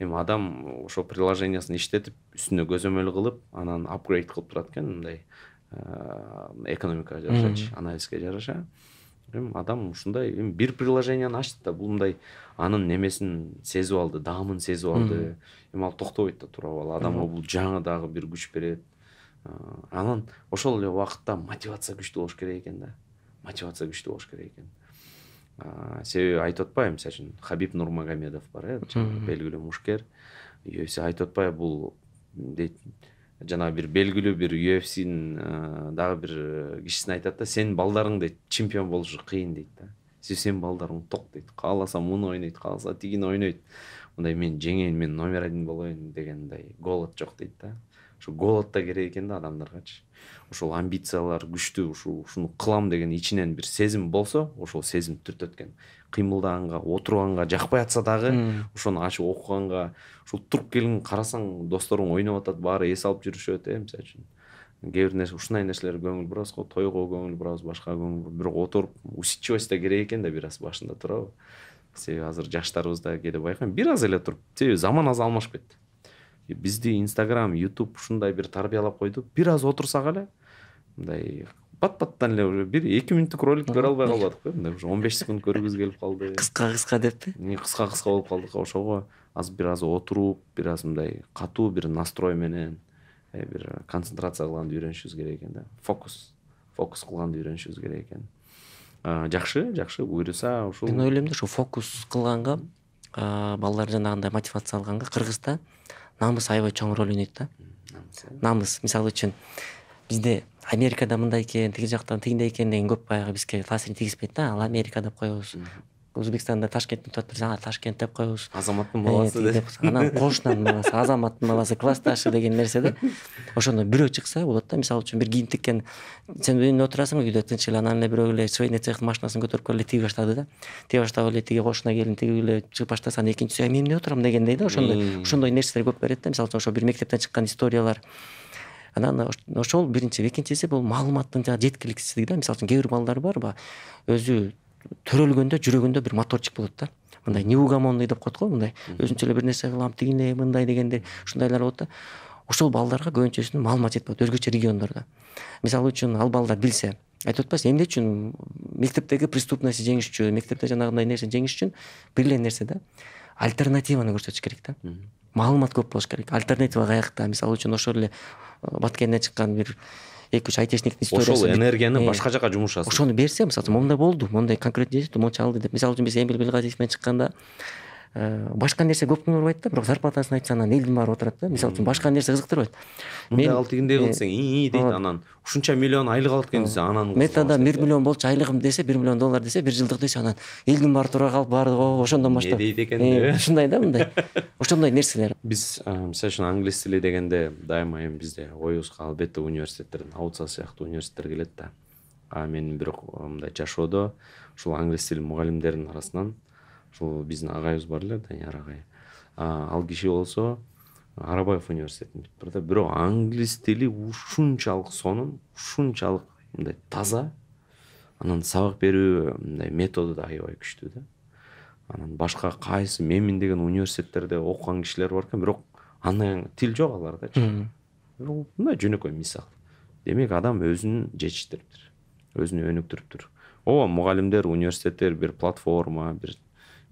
Эми адам ошо приложениясын иштетип, үстүнө көзөмөл кылып, анан апгрейд кылып турат экен, мындай экономикага жарашачы, анализге жараша. Адам ушундай бир приложенияны ачты да, бул мындай анын немесин сезип алды, даамын сезип алды. Ал токтобойт да туурабы, ал адамга бул жаңы дагы бир күч берет. Анан ошол эле убакытта мотивация күчтүү болуш керек экен да. Мотивация күчтүү болуш керек экен. Себеби айтып атпайбы, мисалы үчүн Хабиб Нурмагомедов бар, белгилүү мушкер. UFC айтып атпайбы, бул дейт, жанагы бир белгилүү бир UFC'нин дагы бир кишисин айтат да, сенин балдарың дейт чемпион болушу кыйын дейт да. Сенин балдарың ток дейт. Кааласа муну ойнойт, кааласа тигини ойнойт. Мындай мен жеңейин, мен номер 1 болоюн дегендей голод жок дейт да. Ошо голод да керек экен да адамдаргачы. Ошол амбициялар күчтүү, ушуну кылам деген ичинен бир сезим болсо, ошол сезим түртөт экен. Кыймылдаганга, отурганга жакпай атса дагы, ошону ачып окуганга, ушул туруп келин карасаң, досторуң ойноп атат, баары эс алып жүрүшөт, мисалы үчүн. Кээ бир нерсе, ушундай нерселерге көңүл бурабыз го, тойго көңүл бурабыз, башка көңүл, бирок отуруп усидчивость да керек экен да бир аз башында, туурабы? Себеби азыр жаштарыбызда кээде байкайм, бир аз эле туруп, себеби заман азыр алмашып кетти. Бизди Instagram, YouTube ушундай бир тарбиялап койду. Бир аз отурсак эле, мындай пат-паттан эле уже 1-2 мүнөттүк ролик көрө албай калбадыкпы? Мындай уже 15 секунд көргүбүз келип калды. Кыска деппи? Кыска болуп калдык. Ошого бир аз отуруп, бир аз мындай катуу бир настрой менен бир концентрация кылганды үйрөнүшүбүз керек экен да. Фокус кылганды үйрөнүшүбүз керек экен. Жакшы, буйруса ушул. Мен ойлойм да, ушу фокус кылганга, балдар жанагындай мотивация алганга Кыргызда намыс аябай чоң роль ойнойт да. Намыс, мисалы үчүн бизде Америкада мындай экен, тиги жактан тигиндей экен деген көп баягы бизге таасирин тийгизбейт да. Ал Америка деп коебуз. Өзбекстанда Ташкент деп атат, Ташкент деп коебуз. Азаматтын баласы деп. Анан кошунан баласы, Азаматтын баласы, классташы деген нерсе да. Ошондо бирөө чыкса болот да, мисалы үчүн бир кийин тиккен, сен үйүндө отурасың, үйдө тынч эле, анан эле бирөө эле швейный цехтын машинасын көтөрүп келип тиги баштады да. Тиги баштап эле тиги кошуна келин тиги эле чыгып баштаса, анан экинчиси мен эмне отурам дегендей да. Ошондой нерселер көп берет да. Мисалы үчүн ошо бир мектептен чыккан историялар. Анан ошол биринчи, экинчиси бул маалыматтын жеткиликсиздиги да. Мисалы үчүн кээ бир балдар бар, өзү төрөлгөндө жүрөгүндө бир моторчик болот да. Мындай неугомонный деп коет го, мындай өзүнчө эле бир нерсе кылам, тигиндей, мындай дегендей, ушундайлар болот да. Ошол балдарга көбүнчөсүнүн маалымат жетпейт өзгөчө региондордо. Мисалы үчүн ал балдар билсе, айтып атпайсың, эмне үчүн мектептеги преступность жеңиш үчүн, мектепте жанагындай нерсе жеңиш үчүн бир эле нерсе да. Альтернативаны көрсөтүш керек да. Маалымат көп болуш керек. Альтернатива каякта? Мисалы үчүн ошол эле Баткенден чыккан бир 2-3 айтешниктин историясы. Ошол энергияны башка жака жумушасың. Ошону берсе, мисалы үчүн мондай болду, мондай конкреттүү жештүү монча алды деп. Мисалы үчүн биз Эмил Белгазиев менен чыкканда башка нерсе көп көңүл бурбайт да, бирок зарплатасын айтса анан элдин баары отурат да. Мисалы үчүн башка нерсе кызыктырбайт. Мен ал тигиндей кылсаң, дейт, анан ушунча миллион айлык алат экен десе, анан метада 1 миллион болчу айлыгым десе, 1 миллион доллар десе, 1 жылдык десе, анан элдин баары тура калып баары ошондон баштап. Дейт экен. Ушундай да, мындай. Ошондой нерселер. Биз мисалы үчүн англис тили дегенде дайыма эми бизде оюбузга албетте университеттерден, Аутса сыяктуу университеттер келет да. Мен бирок мындай жашоодо ушул англис тили мугалимдеринин арасынан ушул биздин агайыбыз бар эле, Данияр агай. Ал киши болсо Арабаев университетин бүтүп бар да. Бирок англис тили ушунчалык сонун, ушунчалык мындай таза. Анан сабак берүү мындай методу да аябай күчтүү да. Анан башка кайсы Мемин деген университеттерде окуган кишилер бар экен, бирок андан тил жок алардачы. Мындай жөнөкөй мисал. Демек адам өзүн жетиштириптир, өзүнү өнүктүрүптүр. Ооба, мугалимдер, университеттер бир платформа, бир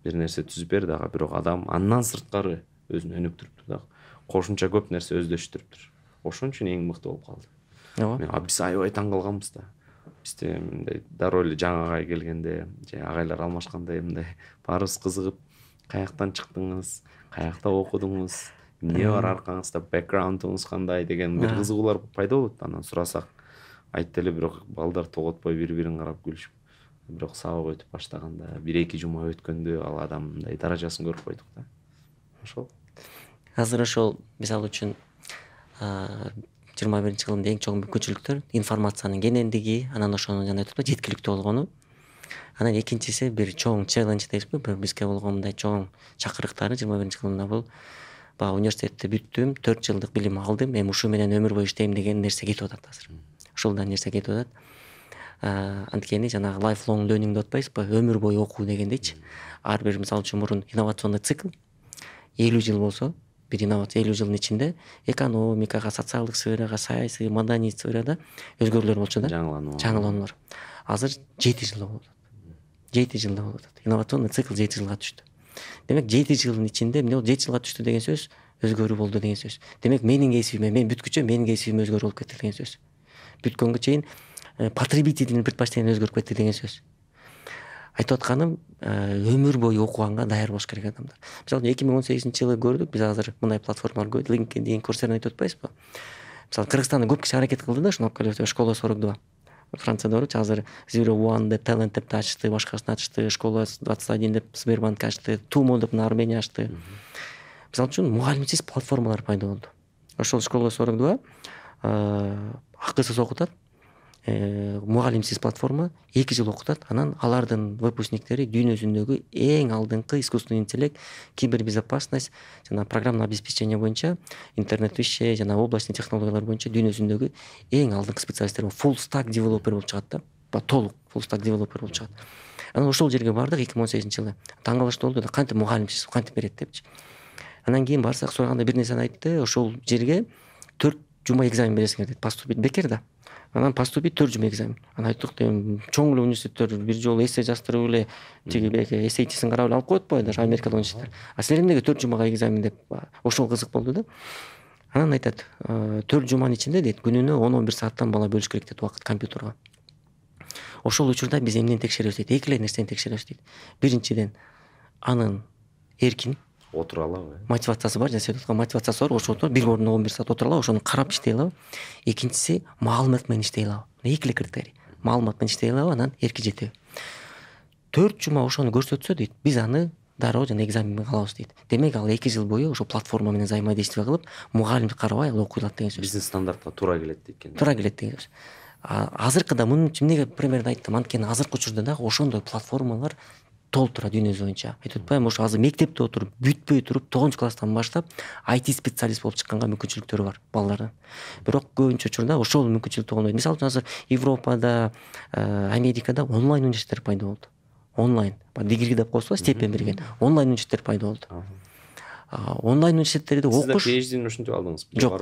нерсе түзүп берди, дагы бирок адам андан сырткары өзүн өнүктүрүптүр да. Кошумча көп нерсе өздөштүрүптүр. Ошон үчүн эң мыкты болуп калды. Ооба. Биз аябай таң калганбыз да. Бизде мындай дароо эле жаңы агай келгенде, же агайлар алмашканда мындай баарыбыз кызыгып, каяктан чыктыңыз, каякта окудуңуз, эмне бар аркаңызда, бэкграундуңуз кандай деген бир кызыгуулар пайда болот. Анан сурасак, айтты эле, бирок балдар тоготпой бири-бирин карап күлүшүп. Бирок сабак өтүп баштаганда, 1-2 жума өткөндө ал адам мындай даражасын көрүп койдук да. Ошол. Азыр ошол мисалы үчүн 21-жылдын эң чоң мүмкүнчүлүктөр информациянын кенендиги, анан ошонун жана айтып жеткиликтүү болгону. Анан экинчиси бир чоң челлендж дейбизби, бизге болгон мындай чоң чакырыктары 21-жылында бул баягы университетти бүттүм, 4 жылдык билим алдым, эми ушу менен өмүр бою иштейм деген нерсе кетип атат азыр. Ушулдан нерсе кетип атат. Анткени жанагы lifelong learning деп атпайсызбы, өмүр бою окуу дегендейчи. Ар бир мисалы үчүн мурун инновационный цикл 50 жыл болсо, бир инновация 50 жылдын ичинде экономикага, социалдык сферага, саясий, маданий сферада өзгөрүүлөр болчу да. Жаңылануулар. Азыр 7 жылда болуп атат. 7 жылда болуп атат. Инновационный цикл 7 жылга түштү. Демек 7 жылдын ичинде эмне болду? 7 жылга түштү деген сөз өзгөрүү болду деген сөз. Демек менин кесибиме, мен бүткүчө менин кесибим өзгөрүү болуп кетти деген сөз. Бүткөнгө чейин потребительдин предпочтения өзгөрүп кетти деген сөз. Айтып атканым, өмүр бою окуганга даяр болуш керек адамдар. Мисалы 2018-жылы көрдүк, биз азыр мындай платформалар көп, LinkedIn, Coursera айтып атпайсызбы? Мисалы Кыргызстанда көп киши аракет кылды да, ушуну алып келип школа 42. Францияда барчы азыр Zero One деп Talent деп ачты, башкасын ачты, школа 21 деп Сбербанк ачты, Tumo деп Армения ачты. Мисалы үчүн мугалимсиз платформалар пайда болду. Ошол школа 42 акысыз окутат. Мугалимсиз платформа 2 жыл окутат. Анан алардын выпускниктери дүйнө жүзүндөгү эң алдыңкы искусственный интеллект, кибербезопасность жана программное обеспечение боюнча, интернет иши жана облачный технологиялар боюнча дүйнө жүзүндөгү эң алдыңкы специалисттер full stack developer болуп чыгат да. Толук full stack developer болуп чыгат. Анан ошол жерге бардык 2018-жылы. Таң калыштуу болду да, кантип мугалимсиз, кантип берет депчи. Анан кийин барсак сураганда бир нерсени айтты. Ошол жерге 4 жума экзамен бересиңер дейт. Поступить бекер да. Анан поступить 4 жума экзамен. Анан айттык, чоң эле университеттер бир жолу эссе жаздырып эле тиги SAT-син карап эле алып коет го, даже Америкада университеттер. А силер эмнеге 4 жумага экзамен деп ошол кызык болду да. Анан айтат, 4 жуманын ичинде дейт, күнүнө 10-11 сааттан бала бөлүш керек дейт убакыт компьютерге. Ошол учурда биз эмнени текшеребиз дейт? Эки эле нерсени текшеребиз дейт. Биринчиден, анын эркин отура алабы? Мотивациясы бар, жана сөйдөткөн мотивациясы бар, ошол бир ордуна 11 саат отура алабы, ошону карап иштей алабы. Экинчиси, маалымат менен иштей алабы. Эки эле критерий. Маалымат менен иштей алабы, анан эрки жетеби. 4 жума ошону көрсөтсө дейт, биз аны дароо жана экзамен кылабыз дейт. Демек ал 2 жыл бою ошол платформа менен взаимодействие кылып, мугалимди карабай ал окуй алат деген сөз. Биздин стандартка туура келет экен. Туура келет деген сөз. Азыркыда мунун үчүн эмнеге примерно айттым? Анткени азыркы учурда дагы ошондой платформалар толтура дүйнө жүзү боюнча. Айтып атпайбы, ошо азыр мектепте отуруп, бүтпөй туруп, 9 класстан баштап IT специалист болуп чыкканга мүмкүнчүлүктөрү бар балдардын. Бирок көбүнчө учурда ошол мүмкүнчүлүктү колдойт. Мисалы үчүн азыр Европада, Америкада онлайн университеттер пайда болду. Онлайн, дигри деп коесузбу, степень берген. Онлайн университеттер пайда болду. Онлайн университеттерде окуш. Сиз PhD-ни ушинтип алдыңыз? Жок,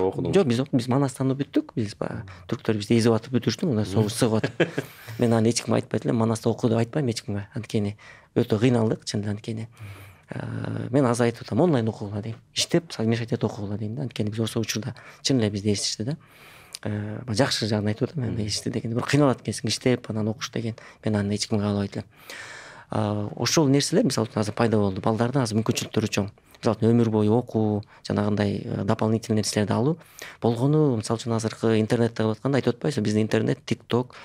жок, биз Манастан бүтүк. Биз түрктөр бизди эзип атып бүтүрүштү, мына согуш сыгып атып. Мен аны эч кимге айтпайт элем, Манаста оку деп айтпайм эч кимге. Анткени өтө кыйналдык, чынында анткени. Мен азыр айтып атам, онлайн окугула дейм. Иштеп, совмещать этип окугула дейм да. Анткени биз ошол учурда чын эле бизди эситишти да. Жакшы жагын айтып атам, мен эситти деген. Бирок кыйналат экенсиң, иштеп, анан окуш деген. Мен аны эч кимге каалабайт элем. Ошол нерселер мисалы үчүн азыр пайда болду. Балдардын азыр мүмкүнчүлүктөрү чоң. Мисалы үчүн өмүр бою окуу, жанагындай дополнительный нерселерди алуу болгону, мисалы үчүн азыркы интернетте кылып атканда айтып атпайсызбы, биздин интернет, TikTok,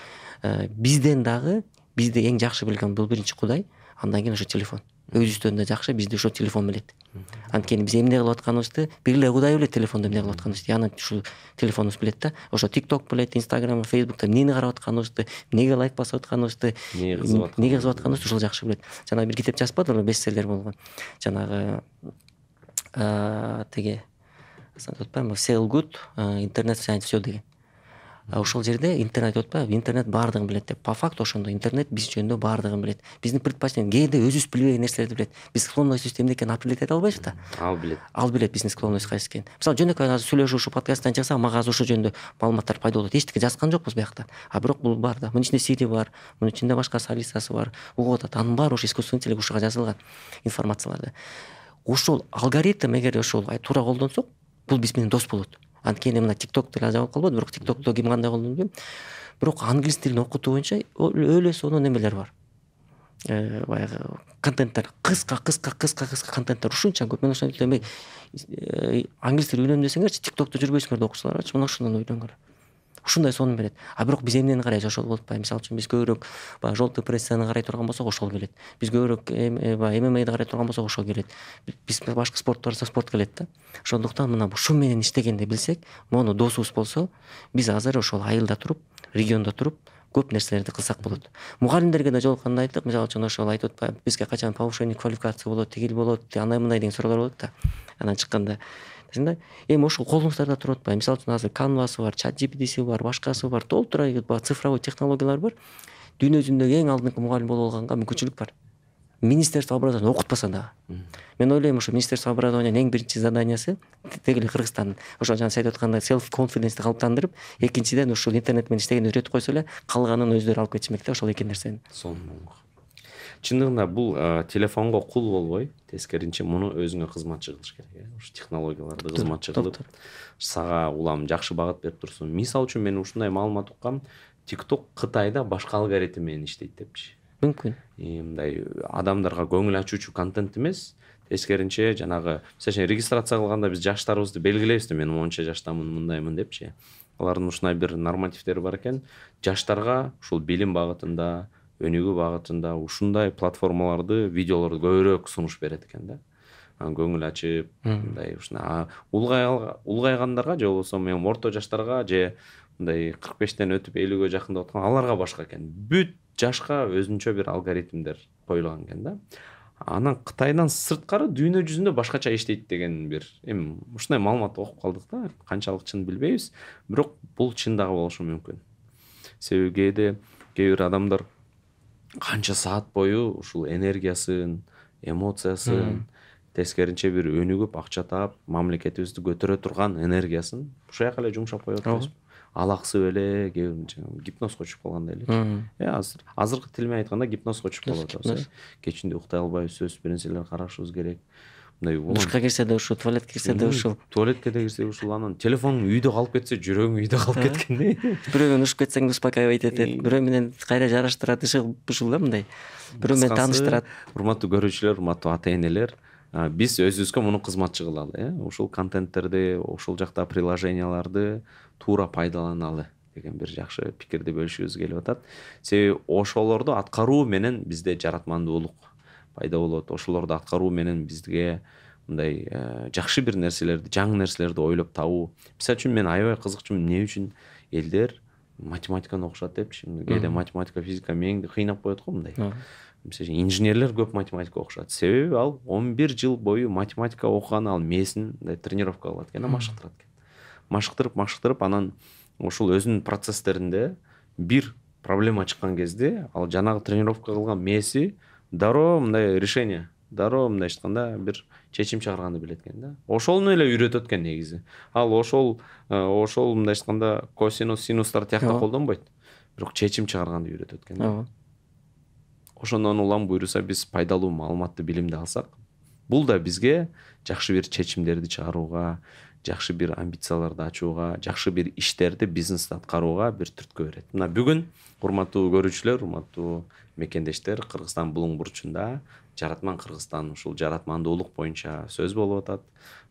бизден дагы бизди эң жакшы билген бул биринчи Кудай, андан кийин ошо телефон. Өзүбүздөн да жакшы бизди ошо телефон билет. Анткени биз эмне кылып атканыбызды бир эле Кудай билет, телефондо эмне кылып атканыбызды. Яны ушу телефонубуз билет да. Ошо TikTok билет, Instagram, Facebook'та эмнени карап атканыбызды, эмнеге лайк басып атканыбызды, эмнеге кызып атканыбызды ошол жакшы билет. Жана бир китеп жазбадылбы, бестселлер болгон. Жанагы тиги атпаймынбы, Sell Good, интернет знает всё деген. Ошол жерде интернет атпайбы, интернет баардыгын билет деп. По факту ошондой интернет биз жөнүндө баардыгын билет. Биздин предпочтение, кээде өзүбүз билбеген нерселерди билет. Биз склонностьубуз эмне экенин определить эте албайбыз да. Ал билет. Ал билет биздин склонность кайсы экенин. Мисалы жөнөкөй азыр сүйлөшүп ушу подкасттан чыксак, мага азыр ошол жөнүндө маалыматтар пайда болот. Эчтеке жазган жокпуз биякта. Бирок бул бар да. Мунун ичинде Siri бар, мунун ичинде башка Алисасы бар. Угуп атат. Анын баары ошо искусственный интеллект ушуга жазылган информацияларды. Ошол алгоритм эгер ошол туура колдонсок, бул биз менен дос болот. Анткени мына TikTok деле жабылып калбады, бирок TikTokто ким кандай колдонду билбейм. Бирок англис тилин окутуу боюнча өлө сонун немелер бар. Баягы контенттер, кыска контенттер ушунча көп. Мен ошону айтам, англис тилин үйрөнөм десеңерчи, TikTokто жүрбөйсүңөр да окуучуларчы, мына ушундан үйрөнгөр. Ушундай сонун берет. Бирок биз эмнени карайбыз, ошол болуп атпайбы. Мисалы үчүн биз көбүрөөк баягы желтый прессаны карай турган болсок, ошол келет. Биз көбүрөөк ММА'ды карай турган болсок, ошол келет. Биз башка спорт барсак, спорт келет да. Ошондуктан мына ушу менен иштегенди билсек, мону досубуз болсо, биз азыр ошол айылда туруп, региондо туруп көп нерселерди кылсак болот. Мугалимдерге да жолукканда айттык, мисалы үчүн ошол айтып атпайбы, бизге качан повышение квалификация болот, тигил болот, андай мындай деген суроолор болот да. Анан чыкканда эми ошол колуңуздарда туруп атпайбы. Мисалы үчүн азыр Canva'сы бар, ChatGPT'си бар, башкасы бар, толтура цифровой технологиялар бар. Дүйнө жүзүндөгү эң алдыңкы мугалим болуп алганга мүмкүнчүлүк бар. министерство образования окутпаса дагы. Мен ойлойм ошо министерство образованиянын эң биринчи заданиясы деги эле Кыргызстан ошо жана сиз айтып аткандай self confidence калыптандырып, экинчиден ушул интернет менен иштеген үйрөтүп койсо эле калганын өздөрү алып кетишмек да ошол эки нерсени. Чындыгында бул телефонго кул болбой, тескеринче муну өзүңө кызматчы кылыш керек. Ушу технологияларды кызматчы кылып, сага улам жакшы багыт берип турсун. Мисалы үчүн мен ушундай маалымат уккам, TikTok Кытайда башка алгоритм менен иштейт депчи. Мүмкүн. Мындай адамдарга көңүл ачуучу контент эмес, тескеринче жанагы, мисалы регистрация кылганда биз жаштарыбызды белгилейбиз да, мен монча жаштамын, мындаймын депчи. Алардын ушундай бир нормативдери бар экен. Жаштарга ушул билим багытында, өнүгүү багытында ушундай платформаларды, видеолорду көбүрөөк сунуш берет экен да. Көңүл ачып, мындай ушуна улгайгандарга же болбосо мен орто жаштарга же мындай 45тен өтүп 50гө жакындап аткан аларга башка экен. Бүт жашка өзүнчө бир алгоритмдер коюлган экен да. Анан Кытайдан сырткары дүйнө жүзүндө башкача иштейт деген бир эми ушундай маалымат окуп калдык да. Канчалык чын билбейбиз, бирок бул чын дагы болушу мүмкүн. Себеби кээ бир адамдар канча саат бою ушул энергиясын, эмоциясын, тескеринче бир өнүгүп, акча таап, мамлекетибизди көтөрө турган энергиясын ушул жака эле жумшап коюп атпайбызбы? Алаксып эле, гипнозго түшүп калгандай эле. Азыркы тил менен айтканда гипнозго түшүп калып атабыз. Кечинде уктай албайбыз, сөз бир нерселерди карашыбыз керек. Мындай душка кирсе да ушул, туалетке кирсе да ушул. Туалетке да кирсе ушул, анан телефонуң үйдө калып кетсе, жүрөгүң үйдө калып кеткендей. Бирөө менен ушуп кетсең успокаивать этет, бирөө менен кайра жараштырат, ушул да мындай. Бирөө менен тааныштырат. Урматтуу көрүүчүлөр, урматтуу ата-энелер, биз өзүбүзгө муну кызматчы кылалы, ушул контенттерди, ушул жакта приложенияларды туура пайдаланалы деген бир жакшы пикирди бөлүшүбүз келип атат. Себеби ошолорду аткаруу менен бизде жаратмандуулук пайда болот. Ошолорду аткаруу менен бизге мындай жакшы бир нерселерди, жаңы нерселерди ойлоп табуу. Мисалы үчүн мен аябай кызыкчумун, эмне үчүн элдер математиканы окушат депчи. Кээде математика, физика меңди кыйнап коет го мындай. Мисалы үчүн инженерлер көп математика окушат. Себеби ал 11 жыл бою математика окуган, ал мээсин тренировка кылат экен, машыктырат экен. Машыктырып, анан ошол өзүнүн процесстеринде бир проблема чыккан кезде ал жанагы тренировка кылган мээси дароо мындай решение, дароо мындай айтканда бир чечим чыгарганды билет экен да. Ошону эле үйрөтөт экен негизи. Ал ошол мындай айтканда косинус, синустар тиякта колдонбойт, бирок чечим чыгарганды үйрөтөт экен да. Ошондон улам буюрса биз пайдалуу маалыматты, билимди алсак, бул да бизге жакшы бир чечимдерди чыгарууга, жакшы бир амбицияларды ачууга, жакшы бир иштерди, бизнести аткарууга бир түрткү берет. Мына бүгүн урматтуу көрүүчүлөр, урматтуу мекендештер, Кыргызстан булуң бурчунда Жаратман Кыргызстан ушул жаратмандуулук боюнча сөз болуп атат.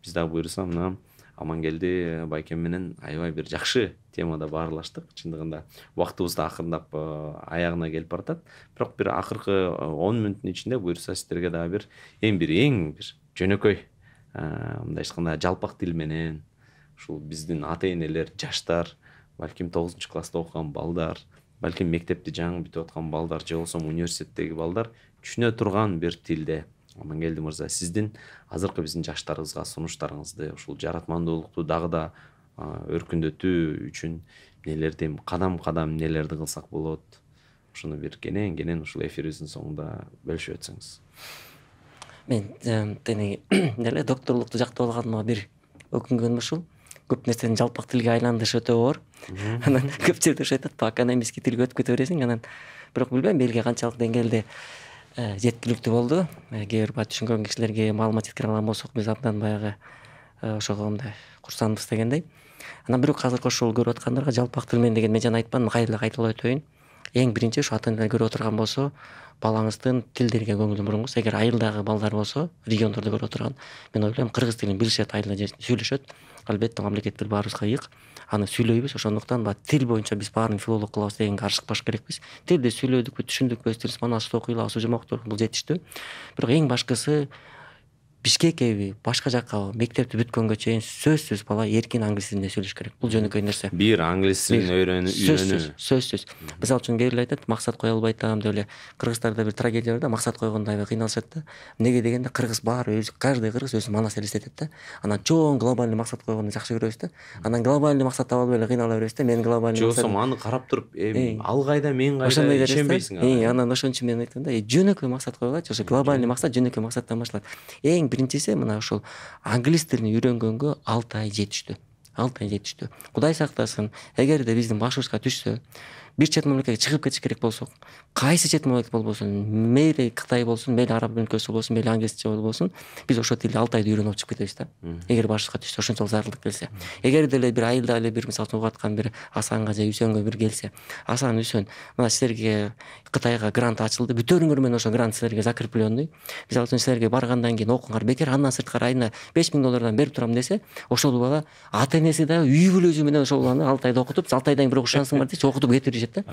Биз дагы буюрса мына Амангелди байкем менен аябай бир жакшы темада баарлаштык. Чындыгында убактыбыз да акырындап аягына келип баратат. Бирок бир акыркы 10 мүнөттүн ичинде буюрса сиздерге дагы бир эң жөнөкөй мындай айтканда жалпак тил менен ушул биздин ата-энелер, жаштар, балким 9-класста окуган балдар, балким мектепти жаңы бүтүп аткан балдар же болбосо университеттеги балдар түшүнө турган бир тилде. Амангелди мырза, сиздин азыркы биздин жаштарыбызга сунуштарыңызды ушул жаратмандуулукту дагы да өркүндөтүү үчүн нелерди кадам нелерди кылсак болот? Ушуну бир кенен ушул эфирибиздин соңунда бөлүшүп өтсөңүз. Мен тени эле докторлукту жактап алганыма бир өкүнгөнүм ушул. Көп нерсени жалпак тилге айландырыш өтө оор. Анан көп жерде ошо айтат, академический тилге өтүп кете бересиң, анан бирок билбейм элге канчалык деңгээлде жеткиликтүү болду. Кээ бир түшүнгөн кишилерге маалымат жеткире алган болсок, биз абдан баягы ошого мындай курсанбыз дегендей. Анан бирок азыркы ошол көрүп аткандарга жалпак тил менен деген мен жана айтпадым, кайра кайталап өтөйүн. Эң биринчи ушу ата-энелер көрүп отурган болсо, балаңыздын тилдерге көңүлүн буруңуз. Эгер айылдагы балдар болсо, региондордо көрүп отурган, мен ойлойм кыргыз тилин билишет, айылда сүйлөшөт. Албетте мамлекет тил баарыбызга ыйык. Аны сүйлөйбүз, ошондуктан тил боюнча биз баарын филолог кылабыз дегенге арышыкпаш керекпиз. Тилди сүйлөдүкпү, түшүндүкпү, өз тилибиз манасыз окуйлабыз, уже моктор, бул жетиштүү. Бирок эң башкысы Бишкекеби башка жаккабы мектепти бүткөнгө чейин сөзсүз бала эркин англис тилинде сөйлөш керек. Бул жөнөкөй нерсе. Бир англис тилин үйрөнүү. Сөзсүз. Мисалы үчүн кээ бир айтат, максат кое албай атам деп эле. Кыргыздарда бир трагедия бар да, максат койгондо аябай кыйналышат да. Неге дегенде кыргыз баары өзү, каждый кыргыз өзүнүн маанасы элестетет да. Анан чоң глобальный максат койгонду жакшы көрөбүз да. Анан глобальный максат таба албай эле кыйнала беребиз да. Мен глобальный максат. Жоксо аны карап туруп, ал кайда, мен кайда ишенбейсиң. Анан ошон үчүн мен айттым да, жөнөкөй максат койгулачы. Ошо глобальный максат жөнөкөй максаттан башталат. Эң биринчиси мына ошол англис тилин үйрөнгөнгө 6 ай жетиштүү. 6 ай жетиштүү. Кудай сактасын, эгерде биздин башыбызга түшсө, бир чет мамлекетке чыгып кетиш керек болсок, кайсы чет мамлекет болбосун, мейли Кытай болсун, мейли араб өлкөсү болсун, мейли англисче болбосун, биз ошол тилди 6 айда үйрөнүп чыгып кетебиз да. Эгер башыбызга түшсө, ошончолук зарылдык келсе. Эгер деле бир айылда эле бир мисалы угуп аткан бир Асанга же Үсөнгө бир келсе, Асан, Үсөн, мына силерге Кытайга грант ачылды, бүтөөрүңөр менен ошо грант силерге закрепленный. Мисалы үчүн силерге баргандан кийин окуңар бекер, андан сырткары айына $5000 берип турам десе, ошол бала ата энеси да үй бүлөсү менен ошол баланы 6 айда окутуп, 6 айдан бир окуш шансың бар десе, окутуп кетиришет да.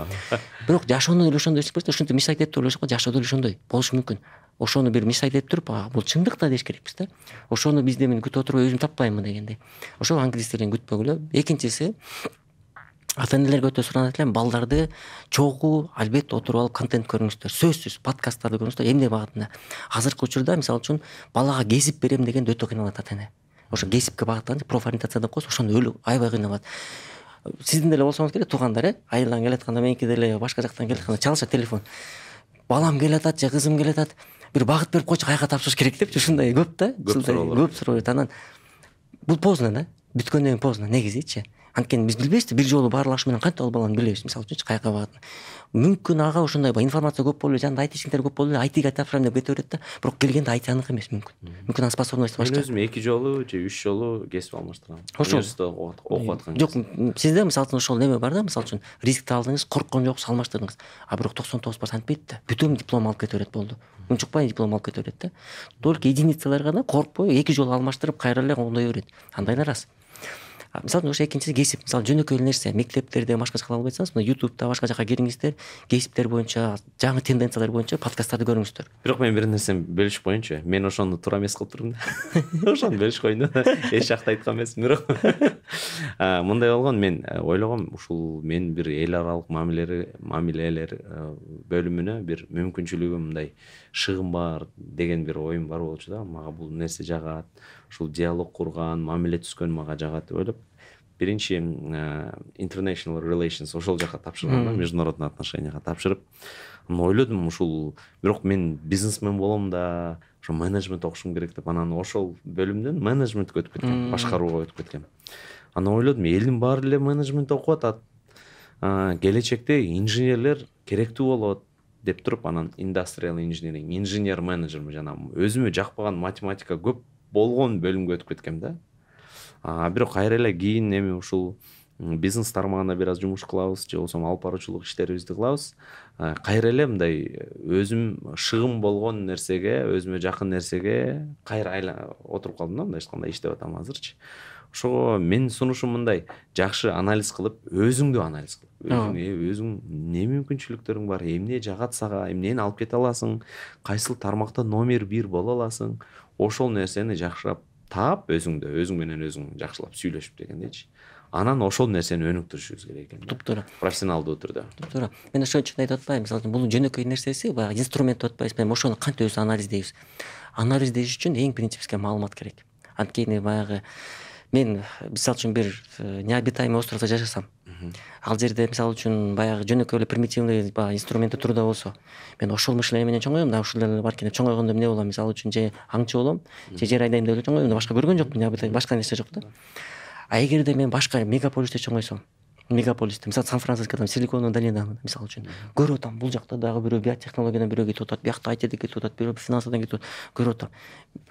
Бирок жашоону деле ошондой эсеп койсо, ушинтип мисайт этип ойлошот го, жашоо деле ошондой болушу мүмкүн. Ошону бир мисайт этип туруп, бул чындык да деш керекпиз да. Ошону бизде мен күтүп отуруп өзүм таппайммы дегендей. Ошол англис тилин күтпөгүлө. Экинчиси, ата энелерге өтө суранат элем, балдарды чогуу албетте отуруп алып контент көрүңүздөр, сөзсүз подкасттарды көрүңүздөр. Эмне багытында? Азыркы учурда мисалы үчүн балага кесип берем дегенде өтө кыйналат ата эне. Ошо кесипке багытталган профориентация деп коебуз, ошондо өлүп аябай кыйналат. Сиздин деле болсоңуз керек, туугандар, айылдан келатканда, меники деле башка жактан келатканда чалышат телефон. Балам келатат же кызым келатат, бир багыт берип койчу, каяка тапшырыш керек деп, ушундай көп да. Көп суроо берет. Анан бул поздно да. Бүткөндөн кийин поздно негизичи. Анткени биз билбейбиз, бир жолу баарлашы менен кантип ал баланы билебиз, мисалы үчүн каяка багатын. Мүмкүн ага ошондой информация көп болуп эле, жанында айтишиңдер көп болуп эле, айтига тапшырам деп кете берет да. Бирок келгенде айти аныкы эмес мүмкүн. Мүмкүн анын способности башка. Мен өзүм 2 жолу же 3 жолу кесип алмаштырам. Университетте окуп аткан. Жок, сизде мисалы үчүн ошол неме бар да, мисалы үчүн рискти алдыңыз, корккон жоксуз, алмаштырдыңыз. А бирок 99% антпейт да. Бүтүн диплом алып кете берет болду. Унчукпай диплом алып кете берет да. Только единицалар гана коркпой 2 жолу алмаштырып кайра эле оңдой берет. Андайлар аз. Мисалы ошо экинчиси кесип, мисалы жөнөкөй нерсе, мектептерде башка жака албай атсаңыз, мына YouTube'да башка жака кириңиздер, кесиптер боюнча, жаңы тенденциялар боюнча подкасттарды көрүңүздөр. Бирок мен бир нерсени бөлүшүп коеюнчу. Мен ошону туура эмес кылып турдум да. Ошону бөлүшүп коеюн да. Эч жакта айткан эмесмин, бирок мындай болгон, мен ойлогом, ушул мен бир эл аралык мамилелер бөлүмүнө бир мүмкүнчүлүгү мындай шыгым бар деген бир оюм бар болчу да. Мага бул нерсе жагат, ушул диалог курган, мамиле түзгөн мага жагат деп ойлоп, биринчи international relations ошол жака тапшыргам да, международный отношенияга тапшырып, ойлодум ушул, бирок мен бизнесмен болом да, ошо менеджмент окушум керек деп, анан ошол бөлүмдөн менеджментке өтүп кеткем, башкарууга өтүп кеткем. Анан ойлодум, элдин баары эле менеджмент окуп атат, келечекте инженерлер керектүү болот деп туруп, анан industrial engineering, инженер менеджер, жана өзүмө жакпаган математика көп болгон бөлүмгө өтүп кеткем да. Бирок кайра эле кийин эми ушул бизнес тармагында бир аз жумуш кылабыз, же болбосо алып баруучулук иштерибизди кылабыз. Кайра эле мындай өзүм шыгым болгон нерсеге, өзүмө жакын нерсеге кайра отуруп калдым да, мындай кандай иштеп атам азырчы. Ошого менин сунушум мындай: жакшы анализ кылып, өзүңдү анализ кылып, өзүң эмне мүмкүнчүлүктөрүң бар, эмне жагат сага, эмнени алып кете аласың, кайсыл тармакта номер 1 боло аласың, ошол нерсени жакшылап таап, өзүң менен өзүң жакшылап сүйлөшүп дегендейчи. Анан ошол нерсени өнүктүрүшүбүз керек экен. Туптуура. Профессионалдуу түрдө. Туптуура. Мен ошон үчүн айтып атпаймын, мисалы бул жөнөкөй нерсеси, баягы инструмент деп атпайбыз, мен ошону кантип өзү анализдейбиз. Анализдеш үчүн эң биринчи бизге маалымат керек. Анткени баягы мен мисалы үчүн бир необитаемый островдо жашасам, ал жерде мисалы үчүн баягы жөнөкөй эле примитивный инструменти турда болсо, мен ошол мышление менен чоңойм да, ушул эле бар экен деп чоңойгондо эмне болом, мисалы үчүн же аңчы болом, же жер айдайм деп эле чоңойм да, башка көргөн жокмун, необитаемый башка нерсе жок да. А эгерде мен башка мегаполисте чоңойсом, мисалы Сан-Францискодо, Силиконовый долинадамын мисалы үчүн, көрүп атам, бул жакта дагы бирөө биотехнологиядан бирөө кетип атат, биякта айтеде кетип атат, бирөө финансадан кетип атат, көрүп атам.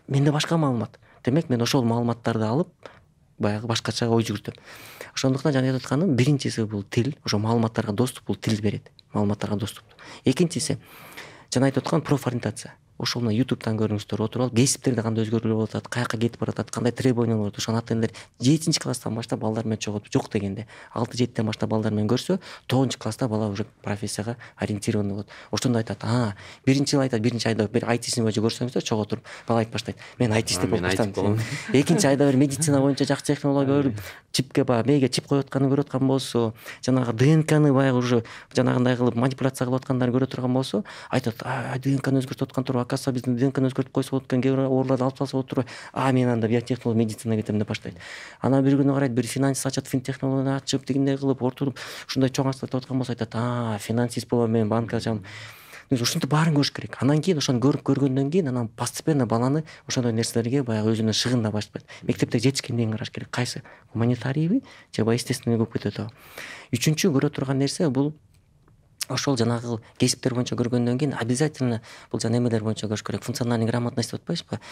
Менде башка маалымат. Демек мен ошол маалыматтарды алып баягы башкача ой жүгүртөм. Ошондуктан жана айтып атканым, биринчиси бул тил, ошо маалыматтарга доступ, бул тил берет, маалыматтарга доступ. Экинчиси жана айтып аткан профориентация. ошол мына ютубтан көрүңүздөр, отуруп алып кесиптерде кандай өзгөрүүлөр болуп атат, каяка кетип баратат, кандай требования болуп атат, ошону ата энелер 7 класстан баштап балдар менен чогулуп, жок дегенде 6-7ден баштап балдар менен көрсө, 9-класста бала уже профессияга ориентированный болот. Ошондо айтат, биринчи жыл айтат, биринчи айда бир айтисин боюнча көрсөңүздөр чогуу туруп, бала айтып баштайт, мен айтист болуп баштадым. Экинчи айда бир медицина боюнча жакшы технология көрүп, чипке мээге чип коюп атканын көрүп аткан болсо, жанагы ДНКны баягы уже жанагындай кылып манипуляция кылып аткандарын көрө турган болсо, айтат, ДНКны өзгөртүп аткан туруп, оказывается биздин ДНКны өзгөртүп койсо болот экен, кээ бир ооруларды алып салса болот туруп, мен анда биотехнолог медицинага кетем деп баштайт. Анан бир күнү карайт, бир финансист ачат, финтехнологияны ачып, тигиндей кылып, ортуруп, ушундай чоң ачылып аткан болсо айтат, финансист болом, мен банк ачам. Ушинтип баарын көрүш керек. Анан кийин ошону көргөндөн кийин анан постепенно баланы ошондой нерселерге баягы өзүнө шыгында баштайт. Мектепте жетишкенден кийин караш керек. Кайсы гуманитарийби же естественный көп кетип атабы. Үчүнчү көрө турган нерсе бул ошол жанагы кесиптер боюнча көргөндөн кийин обязательно бул жана эмелер боюнча көрүш керек. Функциональный грамотность деп атпайбызбы?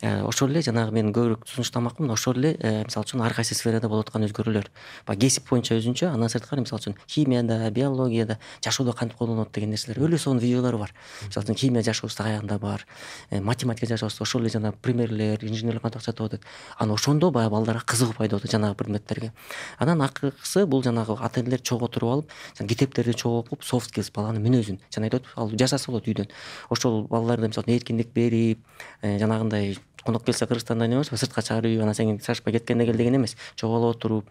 Ошол эле жанагы мен көбүрөөк сунуштамакмын, ошол эле мисалы үчүн ар кайсы сферада болуп аткан өзгөрүүлөр. Кесип боюнча өзүнчө, андан сырткары мисалы үчүн химияда, биологияда, жашоодо кантип колдонулат деген нерселер өлө сонун видеолор бар. Мисалы үчүн химия жашообузда каягында бар, математика жашообузда ошол эле жана примерлер, инженерлер кантип жашап атат. Анан ошондо баягы балдарга кызыгуу пайда болот жанагы предметтерге. Анан акыркысы бул жанагы ата энелер чогуу отуруп алып, китептерди чогуу окуп, soft skills баланын мүнөзүн жана айтып ал жашаса болот үйдөн. Ошол балдарга мисалы эркиндик берип, жанагындай конок келсе Кыргызстандан эмес, сыртка чыгарып, анан сен шашпай кеткенде кел деген эмес, чогуу отуруп.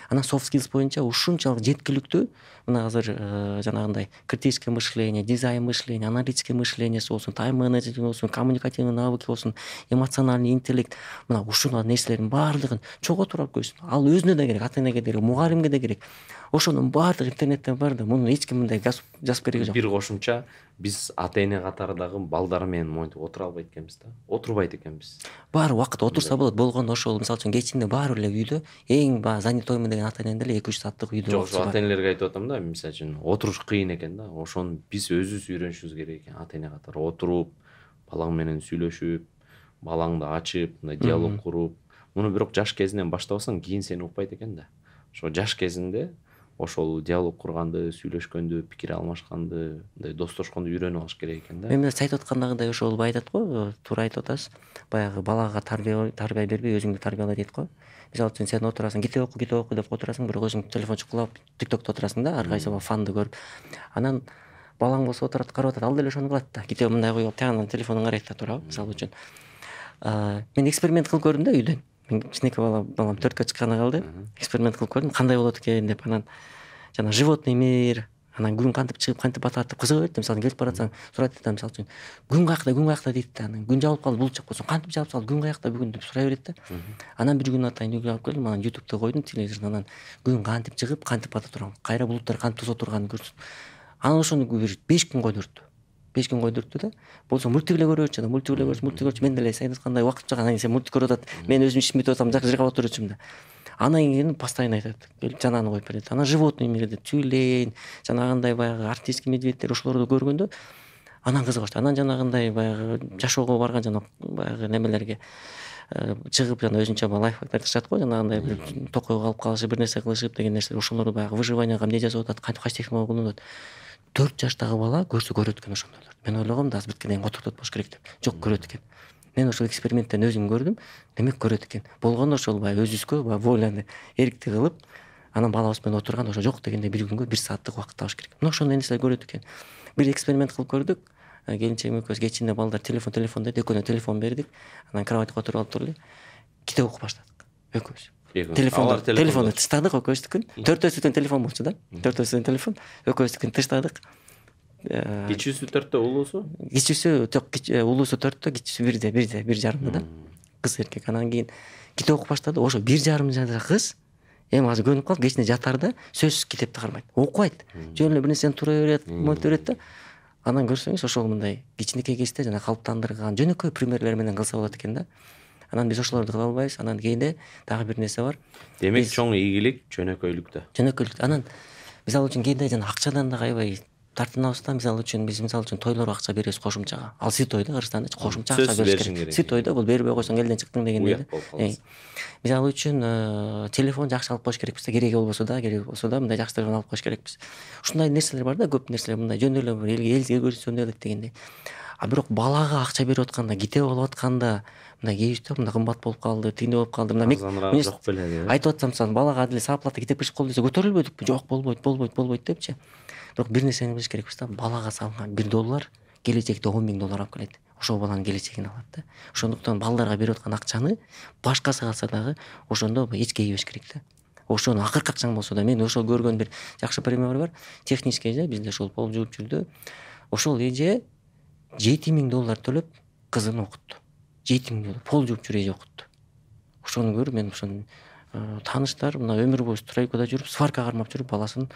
Анан soft skills боюнча ушунчалык жеткиликтүү, мына азыр жанагындай критическое мышление, дизайн мышление, аналитическое мышление болсун, тайм менеджмент болсун, коммуникативный навыки болсун, эмоциональный интеллект, мына ушул нерселердин баардыгын чогуу отуруп көрсүн. Ал өзүнө да керек, ата энеге да керек, мугалимге да керек. Ошонун баардыгы интернетте бар да, муну эч ким мындай жазып кереги жок. Бир кошумча, биз ата эне катары дагы балдар менен монтип отура албайт экенбиз да. Отурбайт экенбиз. Баары убакыт отурса болот. Болгондо ошол мисалы үчүн кечинде баары эле үйдө эң занятоймун деген ата эненин деле 2-3 сааттык үйдө Жок, ошо ата энелерге айтып атам да, мисалы үчүн отуруш кыйын экен да. Ошону биз өзүбүз үйрөнүшүбүз керек экен. Ата эне катары отуруп, балаң менен сүйлөшүп, балаңды ачып, мындай диалог куруп. Муну бирок жаш кезинен баштабасаң, кийин сени укпайт экен да. Ошо жаш кезинде ошол диалог курганды, сүйлөшкөндү, пикир алмашканды, мындай достошконду үйрөнүп алыш керек экен да. Мен айтып аткандагыдай ошол айтат го, туура айтып атасыз. Баягы балага тарбия бербей өзүңдү тарбияла дейт го. Мисалы үчүн сен отурасың, китеп оку деп отурасың, бирок өзүң телефон чукулап, тиктокто отурасың да, ар кайсы фанды көрүп. Анан балаң болсо отурат, карап атат, ал деле ошону кылат да. Китеп мындай коюп, тагынан телефонун карайт да, туурабы, мисалы үчүн. Мен эксперимент кылып көрдүм да үйдөн. Мен кичинекей балам 4кө чыкканы калды. Эксперимент кылып көрдүм, кандай болот экен деп. Анан жана животный мир, анан күн кантип чыгып, кантип батат деп кызыга берет. Мисалы келип баратсаң, сурайт да, мисалы үчүн күн каякта дейт да. Анан күн жабылып калды, булут чыгып койсоң, кантип жабып салды, күн каякта бүгүн деп сурай берет да. Анан бир күн атайын үйгө алып келдим, анан ютубту койдум телевизордон, анан күн кантип чыгып, кантип бата турган, кайра булуттар кантип тосо турганын көрсөт. Анан ошону бир 5 күн койдуртту. 5 күн койдуртту да. Болсо мультик эле көрөчү, мультик эле көрчү. Мен деле сен айткандай убакыт жок, анан сен мультик көрүп атат. Мен өзүм ишимди бүтүп атам, жыргап отурчумун да. Анан кийин постоянно айтат, келип жанаганы коюп берет. Анан животный мирде тюлень, жанагындай баягы арктический медведьтер ошолорду көргөндө анан кызыга баштады. Анан жанагындай баягы жашоого барган жана баягы немелерге чыгып жана өзүнчө лайфхактар чыгат го, жанагындай бир токойго калып калышып, бир нерсе кылышып деген нерселер, ошолорду баягы выживанияга эмне жазып атат, кантип кайсы технология колдонот. 4 жаштагы бала көрсө көрөт экен ошондойлорду. Мен ойлогом да азыр биткенден кийин отуртат болуш керек деп. Жок, көрөт экен. Мен ошол эксперименттен өзүм көрдүм. Демек көрөт экен. Болгондо ошол баягы өзүбүзгө баягы воланы эрктүү кылып, анан балабыз менен отурган, ошо жок дегенде бир күнгө 1 сааттык убакыт табыш керек. Мына ошондой нерселер көрөт экен. Бир эксперимент кылып көрдүк. Келинчегим экөөбүз кечинде балдар телефон дейт, экөөнө телефон бердик. Анан кроватька отуруп алып туруп эле китеп окуп баштадык. Экөөбүз. Телефонду тыштадык экөөбүздүкүн. 4-өөсүнүн телефон болчу да. 4-өөсүнүн телефон, экөөбүздүкүн тыштадык. Кичүүсү 4тө, улуусу? Кичүүсү жок, улуусу 4тө, кичүүсү 1-де, 1,5 да. Кыз эркек. Анан кийин китеп окуп баштады. Ошо 1,5 жашар кыз эми азыр көнүп калып, кечинде жатарда сөзсүз китепти кармайт. Окубайт. Жөн эле бир нерсени тура берет, монтип берет да. Анан көрсөңүз ошол мындай кичинекей кезде жана калыптандырган жөнөкөй примерлер менен кылса болот экен да. Анан биз ошолорду кыла албайбыз. Анан кийинде дагы бир нерсе бар. Демек чоң ийгилик жөнөкөйлүктө. Анан мисалы үчүн кийинде жана акчадан да аябай тартынабыз да. Мисалы үчүн биз тойлорго акча беребиз кошумчага. Ал свитой да, Кыргызстанда кошумча акча бериш керек. Свитой да, бул бербей койсоң элден чыктың дегендей да. Мисалы үчүн телефон жакшы алып коюш керекпиз да, керек болсо да, мындай жакшы телефон алып коюш керекпиз. Ушундай нерселер бар да, көп нерселер мындай жөн эле элге көрсөтсөм деп элек дегендей. А бирок балага акча берип атканда, китеп алып атканда мындай кейбирде мындай кымбат болуп калды, тигиндей болуп калды. Мына арзаныраак жок беле деп. айтып атсам, мисалы балага деле саплата китеп киришип калды десе көтөрүлбөдүкпү? Жок, болбойт депчи. Бирок бир нерсени билиш керекпиз да, балага салынган $1 келечекте $10.000 алып келет. Ошол баланын келечегин алат да. Ошондуктан балдарга берип аткан акчаны башкасы калса дагы ошондо эч кейбеш керек да. Ошону акыркы акчаң болсо да, мен ошол көргөн бир жакшы пример бар. Технический эже бизде ошол пол жууп жүрдү. Ошол эже $7.000 төлөп кызын окутту. $7.000 пол жууп жүр эже окутту. Ошону көрүп мен ошону тааныштар мына өмүр бою стройкада жүрүп, сварка кармап жүрүп баласын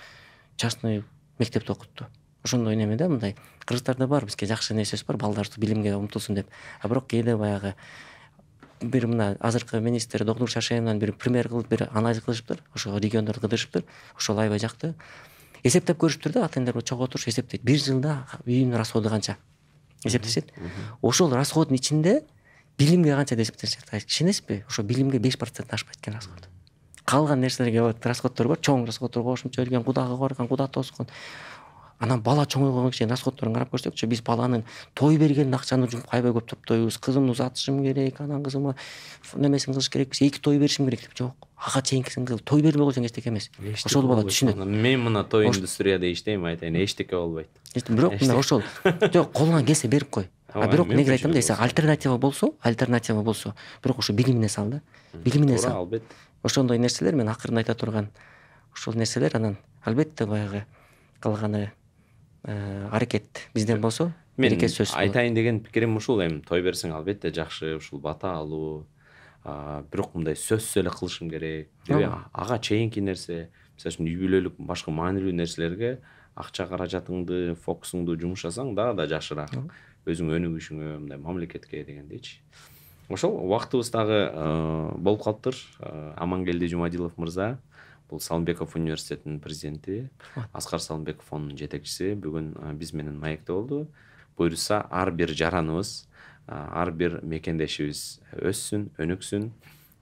частный мектепте окутту. Ошондой неме да, мындай кыргыздарда бар, бизге жакшы нерсебиз бар, балдар билимге умтулсун деп. А бирок кээде баягы бир мына азыркы министр доктор Шашаевдан бир пример кылып, бир анализ кылышыптыр. Ошо региондорду кыдырышыптыр. Ошол аябай жакты. Эсептеп көрүшүптүр да, ата-энелер чогуу отуруш эсептейт. Бир жылда үйүнүн расходу канча эсептешет. Ошол расходдун ичинде билимге канча деп эсептешет. Ишенесизби? Ошо билимге 5% ашпайт экен расход. Калган нерселерге расходдор бар, чоң расходдор кошумча келген, кудага барган, куда тоскон. Анан бала чоңойгонго чейин расходдорун карап көрсөкчү, биз баланын той берген акчаны жумуп аябай көп топтойбуз. Кызымды узатышым керек, анан кызыма немесин кылыш керекпиз, 2 той беришим керек деп. Жок, ага чейинкисин кыл. Той бербей койсоң эчтеке эмес. Ошол бала түшүнөт. Мен мына той индустрияда иштейм, айтайын, эчтеке болбойт. Бирок мына ошол жок, колуңан келсе берип кой. А бирок неге айтам да, эсе альтернатива болсо, бирок ошо билимине сал да. Билимине сал. Албетте. Ошондой нерселер мен акырын айта турган ошол нерселер, анан албетте баягы калганы аракет бизден болсо, береке сөз. Айтайын деген пикирим ушул, эми той берсең албетте жакшы, ушул бата алуу, бирок мындай сөз эле кылышым керек. Ага чейинки нерсе, мисалы үй бүлөлүк башка маанилүү нерселерге акча каражатыңды, фокусуңду жумшасаң дагы да жакшыраак. Өзүң өнүгүшүңө, мындай мамлекетке дегендейчи. Ошол убактыбыз дагы болуп калыптыр. Амангелди Жумадилов мырза, бул Салымбеков университетинин президенти, Аскар Салымбековдун жетекчиси бүгүн биз менен маекте болду. Буюрса ар бир жараныбыз, ар бир мекендешибиз өссүн, өнүксүн.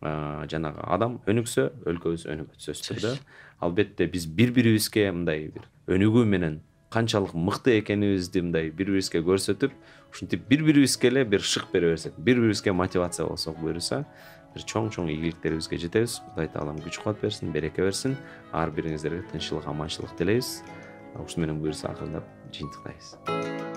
Жанагы адам өнүксө, өлкөбүз өнүгөт сөзсүз түрдө. Албетте биз бири-бирибизге мындай бир өнүгүү менен канчалык мыкты экенибизди мындай бири-бирибизге көрсөтүп, ушинтип бири-бирибизге эле бир шык бере берсек, бири-бирибизге мотивация болсок, буюрса бир чоң ийгиликтерибизге жетебиз. Кудай таалам күч кубат берсин, береке берсин. Ар бириңиздерге тынччылык, аманчылык тилейбиз. Ушуну менен буюрса акырындап жыйынтыктайбыз.